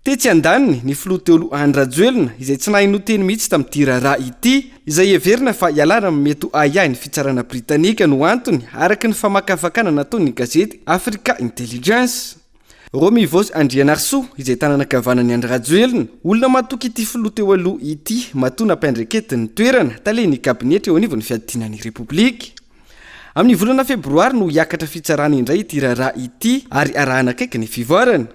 tetsy andaniny ny filoha teolo Andrajoelina izay tsy nahay noteny mihitsy tamin'ity raharaha ity izay heverina fa ialana mety ayahy ny fitsarana britanika no antony araka ny famakafakana nataony gazety Africa Intelligence. Romivos Andrianarso izay tanana kavanany Andrajoelina olona matoky ity filoha teo aloha ity matona ampiandraketiny toerana taleny kabinetra eo anivon'ny fiadinan'ny Repoblika. Amin'ny volana febroary no hiakatra fitsarana indray ity raharaha ity ary arahana akaiky ny fivoarana.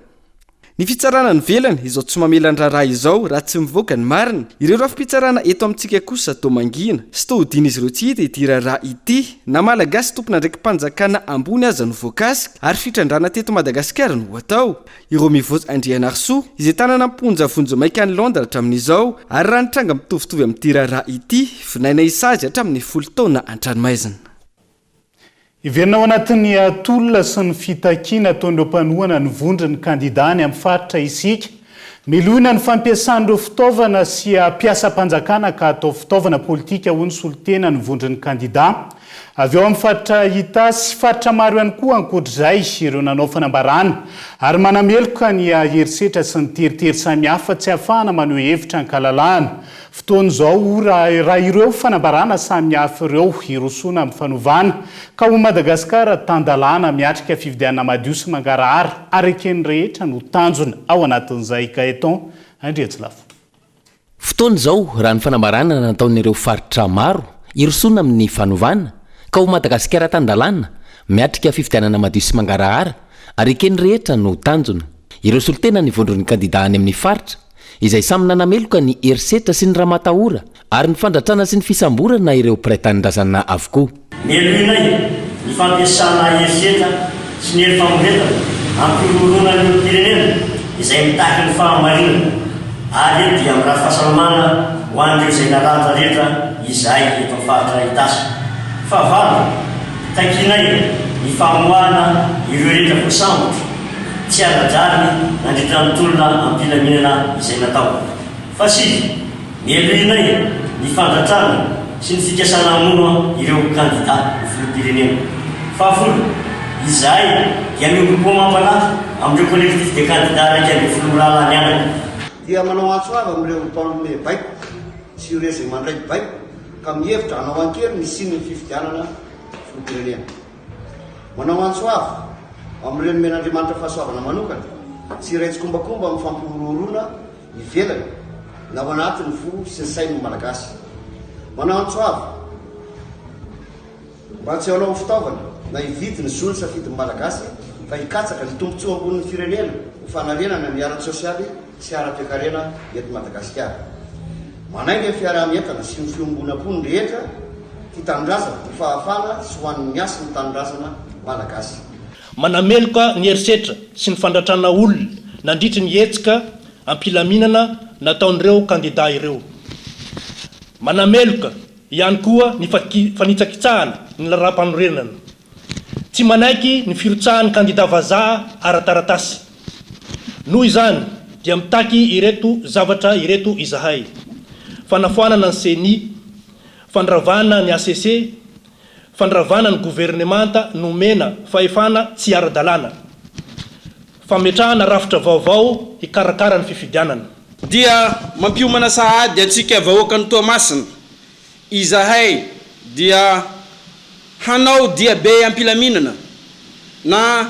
Ny fitsarana ny velany izao tsy mamelany raharaha izao raha tsy mivoaka ny marina. Ireo rafi-pitsarana eto amintsika kosa tao mangina sy tao dinizy ireo tsy hita ity raharaha ity na malagasy tompona ndraiky mpanjakana ambony aza no voakasika ary fitrandrana teto Madagasikara no atao. Ireo Mivos Andrianarso izay tanana mponja vonjo maika ny Londra hatramin'izao ary raha nitranga mitovitovy amin'ity raharaha ity vinaina isazy hatramin'ny 10 taona an-tranomaizina. Iverina ao anatin'ny atolona sy ny fitakiana ataon'ireo mpanohana ny vondrony kandidany amin'ny faritra isika. Milona ny fampiasan'ireo fitaovana sy mpiasa-panjakana ka atao fitaovana politika ho ny solotena ny vondrony kandida. Avy eo amin'ny faritra hita sy faritra maro ihany koa ankoatr'izay ireo nanao fanambarana ary manameloka ny herisetra sy ny teritery samihafa tsy ahafahana maneho hevitra ankalalahana. Fotoan'izao raha ireo fanambarana samihafa ireo soana amin'ny fanovana ka ho Madagasikara tandalana miatrika fividianana madio sy mangarahara araka ny rehetra no tanjona ao anatin'izay Gaeton Andriatsilafo. Fotoan'izao raha ny fanambarana nataon'ireo faritra maro irosoana amin'ny fanovana ka ho Madagasikara tandalana miatrika fividianana madio sy mangarahara araka ny rehetra no tanjona. Ireo solotena ny vondron'ny kandida any amin'ny faritra izay samy nanameloka ny herisetra sy ny raha matahora ary ny fandratrana sy ny fisamborana ireo mpiray-tanindrazana avokoa. Mieloinay ny fampiasana herisetra sy ny hery famoretana ampirorona ny pirenena izay mitaky ny fahamarinana ary eto dia miraha fahasalamana ho an'ireo izay nalanja rehetra izay eto amin'ny faritra Itasy. Fahavalo takinay ny famoahana ireo rehetra voasambotra tsy aradrariny nandritra mitolona ampilaminana izay natao. Fasivy mieloinay ny fandratrana sy ny fikasana amono ireo kandida ho filoham-pirenena. Fahafolo izay dia miombopo mampanahy amin'ireo collectif de candidats raika amin'ny filoha lalany anaka. Dia manao antso avy amin'ireo mpanome baiko sy ireo izay mandray baiko ka mihevitra hanao ankery ny siny ny fifidianana filoham-pirenena. Manao antso avy amin'ireo men'Andriamanitra fahasoavana manokana sy iray tsokombakomba amin'ny fampirorona ivelany na ao anatin'ny fo sy ny sain'ny malagasy. Manao antso avy mba tsy hanao fitaovana na hividy ny zony safidin'ny malagasy fa hikatsaka ny tombontsoa ambonin'ny firenena ho fanarenana ny ara-tsosialy sy ara-piakarena eto Madagasikara. Manainga ny fiarah-mientana sy ny fiombonam-pony rehetra hitandrazana ny fahafana sy ho an'ny miasa ny tanindrazana malagasy. Manameloka ny herisetra sy ny fandratrana olona nandritry ny hetsika ampilaminana nataon'ireo kandida ireo. Manameloka ihany koa ny fanitsakitsahana ny raha-panorenana. Tsy manaiky ny firotsahan'ny kandida vazaha ara-taratasy. Noho izany dia mitaky ireto zavatra ireto izahay: fanafoanana ny CENI, fandravana ny ACC, fandravana ny gouvernemanta nomena fahefana tsy ara-dalàna, fametrahana rafitra vaovao hikarakara ny fifidianana. Dia mampiomana sahady antsika vahoakany Toamasina izahay dia hanao dia be ampilaminana na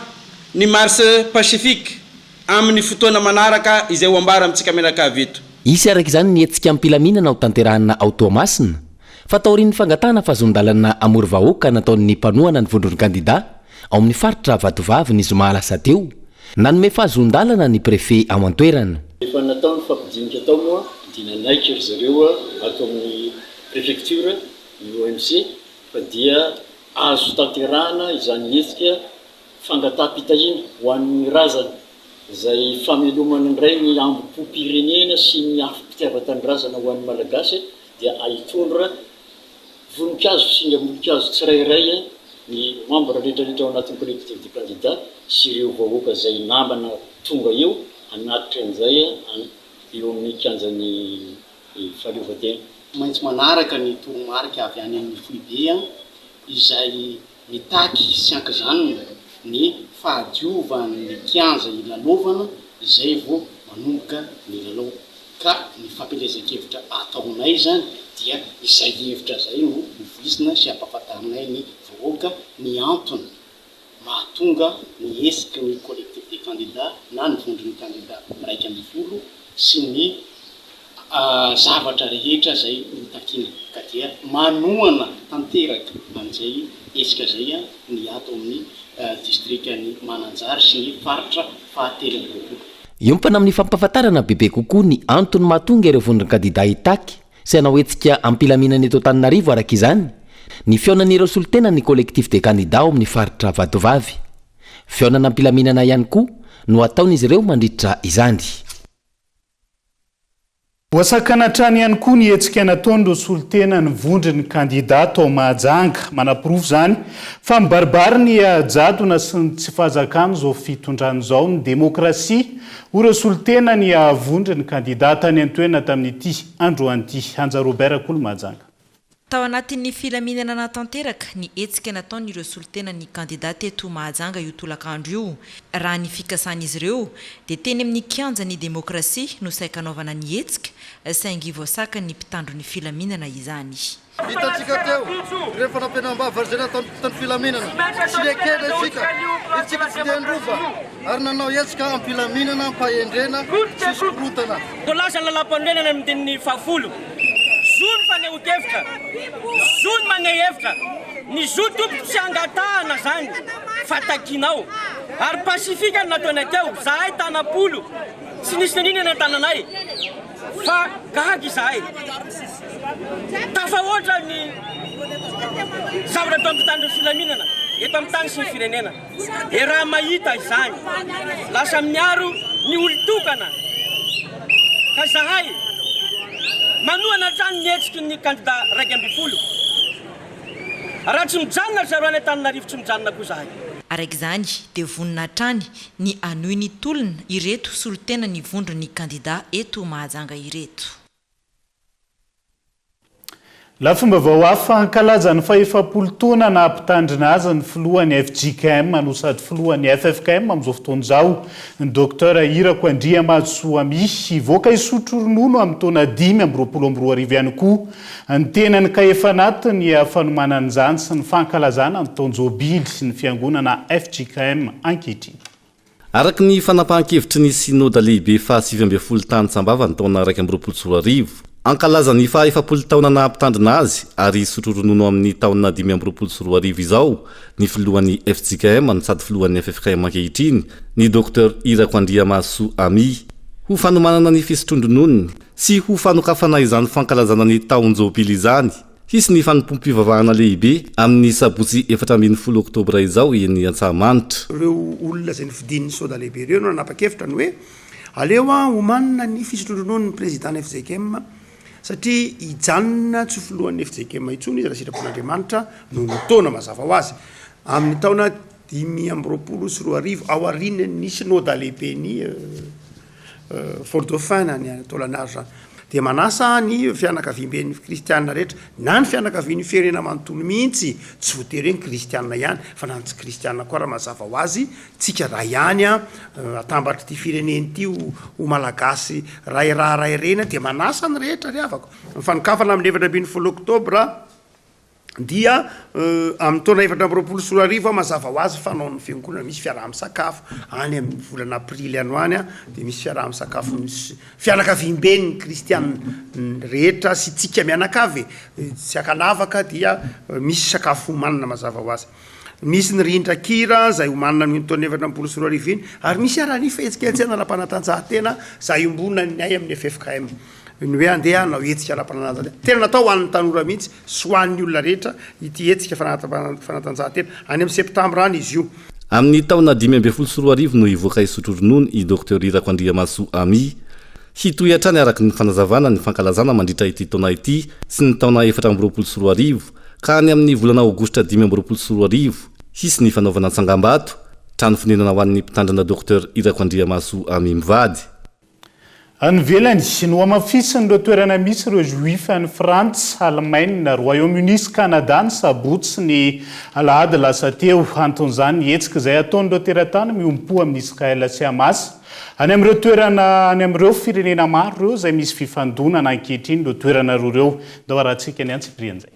ny marche pacifique amin'ny fotoana manaraka izay ho ambara amintsika mianakavy eto. Isy araka izany ny hetsika ampilaminana ho tanterahana ao Toamasina fa taorian'ny fangatana fahazondalana amory vahoaka nataon'ny mpanohana ny vondron'ny kandida ao amin'ny faritra Vatovavy ny zoma lasa teo nanome fahazondalana ny prefet ao an-toerana. Efa natao ny fampidinika tao moa dinanaika ry zareo ato amin'ny préfecture ny OMC fa dia azo tanterahana izany hetsika fangatapitahina ho an'ny razana izay famelomana indray ny ambom-pirenena sy ny afim-pitiavan-tanindrazana ho an'ny malagasy dia ahitondra voninkazo sy ny voninkazo tsirairay ny membre rehetrarehetra ao anatin'ny collectif de candidats sy ireo vahoaka izay namana tonga eo anatitra an'izay eo amin'ny kianjan'ny fahaleovantena. Maintsy manaraka ny toromarika avy any amin'ny foibe izay mitaky sy ankizanona ny fahadiovan'ny kianja ilalovana izay vao manomboka ny lalao ka ny fampielezan-kevitra ataonay zany dia izay hevitra zay no hovisina sy ampahafantarinay ny vahoaka ny antony mahatonga ny esiky ny collectif des candidats na ny vondron'ny candidat raika amby folo sy ny zavatra rehetra zay notakina ka dia manoana tanteraka amin'izay esika zay ny ato amin'ny distrikany Mananjary sy ny faritra fahatelo amby roapolo. Iompana amin'ny fampahafantarana bebe kokoa ny antony mahatonga ireo vondron'ny kandida itaky sy anao etsika ampilaminany eto Antananarivo araka izany ny fionan'ireo solotena ny collectif des candidats ao amin'ny faritra Vadovavy. Fionana ampilaminana ihany koa no ataon'izy ireo mandritra izany. Voasakanatrany ihany koa ny hetsika nataon'ireo solotena ny vondron'ny kandidata ao Mahajanga manapirofo zany fa mibaribary ny jadona sy ny tsy fahazakana zao fitondrany zao ny demokrasia ho ireo solotena ny vondron'ny kandidata ny antoerana tamin'ity androan'ity. Anja Robert Kolo Mahajanga. Tao anatin'ny filaminana natanteraka ny hetsika nataon'ireo solotena ny kandidata eto Mahajanga io tolakandro io. Raha ny fikasan'izy ireo dia teny amin'ny kianja ny demokrasia no saikanaovana ny hetsika saingy voasaka ny mpitandro ny filaminana izany. Hitantsika teo rehefa nampianambavy zay natany filaminana sy lekena isika tsy dia androva ary nanao hetsika ampilaminana ampahendrena sy sokorotana. Tolaza lalam-pandrenana amin'ny tenin'ny fahafolo. Zony fanehonkevitra, zony maneho-hevitra, ny zo tompo tsy angatahana zany fatakinao ary pasifika no nataonay teo zahay tanapolo tsy nisy nanina ny tananay fa gagy zahay tafahoatra ny zavatra atao ampitandro ny filaminana eto amin'ny tany sy ny firenena e raha mahita izany lasa miaro ny olon-tokana ka zahay manoana trano ny hetsiky ny candidat raika amby folo raha tsy mijanona zaroany Antananarivo tsy mijanona koa zahay. Araka izany dia vonina trany ny anohy ny tolona ireto solotena ny vondro ny candidat eto Mahajanga ireto. La fomba vao hafa ankalaza ny fahefapolo taona na ampitandrina azy ny filohan'ny FJKM no sady filohan'ny FFKM amin'izao fotoana izao ny Dokotera Irako Andriamasoami hivoaka hisotro ronono amin'ny taona 5 ihany koa ny tenany ka efa natiny fanomanana izany sy ny fankalazana ny taonjobily sy ny fiangonana FJKM ankehitriny. Araka ny fanapahan-kevitry ny synôda lehibe fa 7 tany sambava ny taona 2024 ankalaza ny fa 7 taona na ampitandrina azy ary sotro ronono amin'ny taona 2024 izao ny filohan'ny FJKM ny sady filohan'ny FFKM ankehitriny ny Dr Irako Andriamasoami ho fanomanana ny fisotrondrononony sy ho fanokafana izany fankalazana ny taonjobily izany hisy ny fanompompivavahana lehibe amin'ny sabotsy 10 oktobra izao eny Antsahamanitra. Ireo olona zay nifidin'ny soda lehibe ireo no nanapa-kevitra ny hoe aleo homanina ny fisotrondronon'ny président FJKM satria hijanona tsy filohan'ny FJKM itsony izy raha sitrapon'Andriamanitra no nataona mazava ho azy amin'ny taona 2024 ao aorian'ny synôda lehibe ny Fort Dauphin ny Tolanar dia manasa ny fianakavian'ny kristianina rehetra na ny fianakavian'ny firenena manontolo mihitsy tsy voatery ny kristianina ihany fa na tsy kristianina koa raha mazava ho azy tsika raha ihany atambatra ty fireneny ty ho malagasy raha irena dia manasa ny rehetra ry avako mifanokafana amin'ny 7 oktobra dia amin'ny taona 2024 mazava ho azy fanao ny fiangonana misy fiaraha-misakafo any amin'ny volana aprily any hoany dia misy fiaraha-misakafo misy fianakaviam-ben'ny kristianina rehetra sy tsika mianakavy tsy akanavaka dia misy sakafo homanina mazava ho azy misy ny rindrakira zay homanina amin'ny taona 2024 iny ary misy aranifa etsikaetsena ara-panatanjahantena zay ombonany ay amin'ny FFKM ny hoe andeha nao hetsika ara-panatanjahantena tena natao hoan'ny tanora mihitsy sy hoan'ny olona rehetra ity hetsika fanatanjahantena any amin'ny septambra any izy io. Amin'ny taona 2024 no hivoaka hisotro ronono i Dr Irako Andriamasoami hitoy hatrany araka ny fanazavana ny fankalazana mandritra ity taona ity sy ny taona 2024 ka any amin'ny volana aogositra 2024 hisy ny fanaovana tsangam-bato trano fonenana ho an'ny mpitandrina Dr Irako Andriamasoami mivady. Anvelany no amafisiny ireo toerana misy ireo juif any Frantsa, Allemagne na Royaume-Uni sy Canada ny sabotsy ny alahady lasa teo anton'izany hetsika izay ataon'ireo teratany miompo amin'ny Israel sy Hamas any amin'ireo toerana any amin'ireo firenena maro ireo izay misy fifandonana ankehitriny no toerana roa ireo da rahantsika ny antsiprian'izay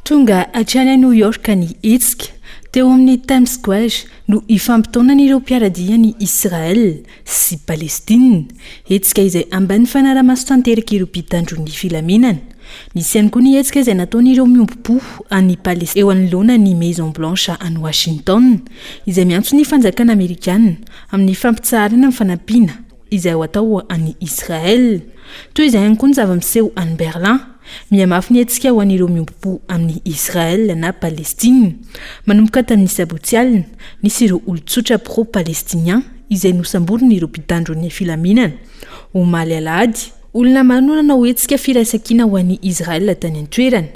tonga atrany a New York ny hetsika teo amin'ny Times Square no ifampitaonan'ireo mpiaradia ny Israel sy Palestine hetsika izay ambany fanaramaso tanteraka ireo mpitandro ny filaminana nisy ihany koa ny hetsika izay nataon'ireo miompo any Palestine eo anoloana ny Maison Blanche any Washington izay miantso ny fanjakana Amerikana amin'ny fampitsarana amin'ny fanampiana izay ho atao any Israel toy izay ihany koa ny zava-miseho any Berlin miamafy ny hetsika ho an'ireo miompo amin'ny Israel na Palestine manomboka tamin'ny sabotsy alina nisy ireo olon-tsotra pro-palestinien izay nosamboriny ireo mpitandro ny filaminana omaly alahady olona manonana ho hetsika firaisankina ho an'ny Israel tany an-toerana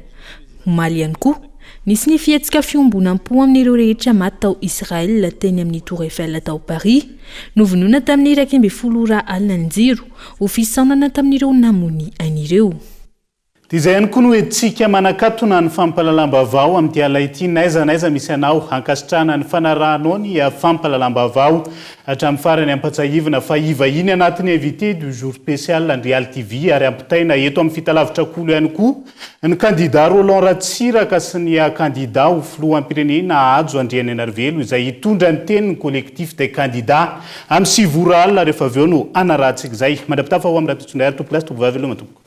omaly ihany koa nisy ny fihetsika fiombonam-po amin'ireo rehetra maty tao Israel teny amin'ny Tour Eiffel tao Paris novonona tamin'ny 12 alina ny jiro ho fisaonana tamin'ireo namony ain'ireo dia izay ihany koa no hoentsika manakatona ny fampahalalam-baovao amin'ny diala ity naizanaiza misy anao hankasitrahana ny fanarahanao ny fampahalalam-baovao hatramin'ny farany ampatsahivana fa ivahiny anatin'ny invité du jour spécial ny Real TV ary ampitaina eto amin'ny fitalavitra kolo ihany koa ny kandida Roland Ratsiraka sy ny kandida ho filoham-pirenena Ajo Andriana Narvelo izay hitondra ny tenin'ny collectif des candidats amin'ny 7 alina rehefa avy eo no anarahantsika izay mandrapitafa ho amin'ny rapitsondray tompolasy tombovavy aloha matomboko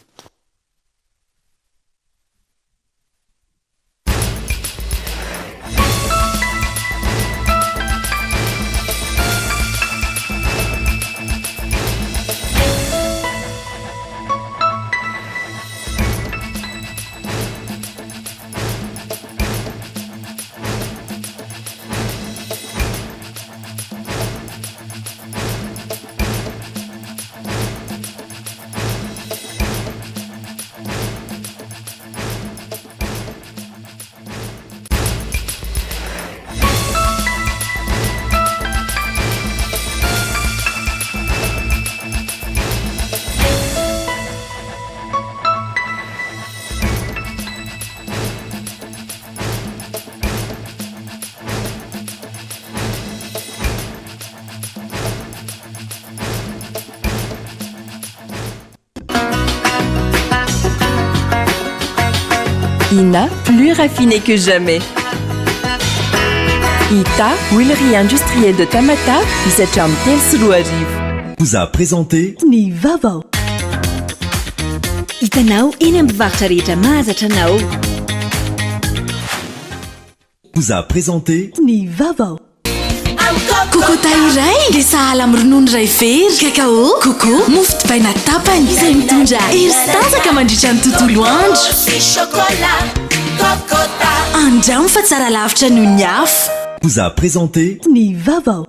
INA, plus raffiné que jamais. ITA, huilerie industrielle de Tamata, Isacham Telsuluariv. Vous a présenté Ni Vavao. Itanao enambivaritra rehetra mahazatra anao. Vous a présenté Ni Vavao. Kokota iray dia sahala amin'ny ronono iray very kakao koko mofo dipaina tapany izay mitondra hery sy tanjaka mandritra ny tontolo andro andramo fa tsara lavitra noho ny afo. Vous a présenté Ni Vavao.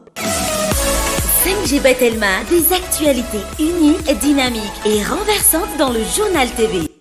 5G Batelma, des actualités uniques, dynamiques et renversantes dans le journal TV.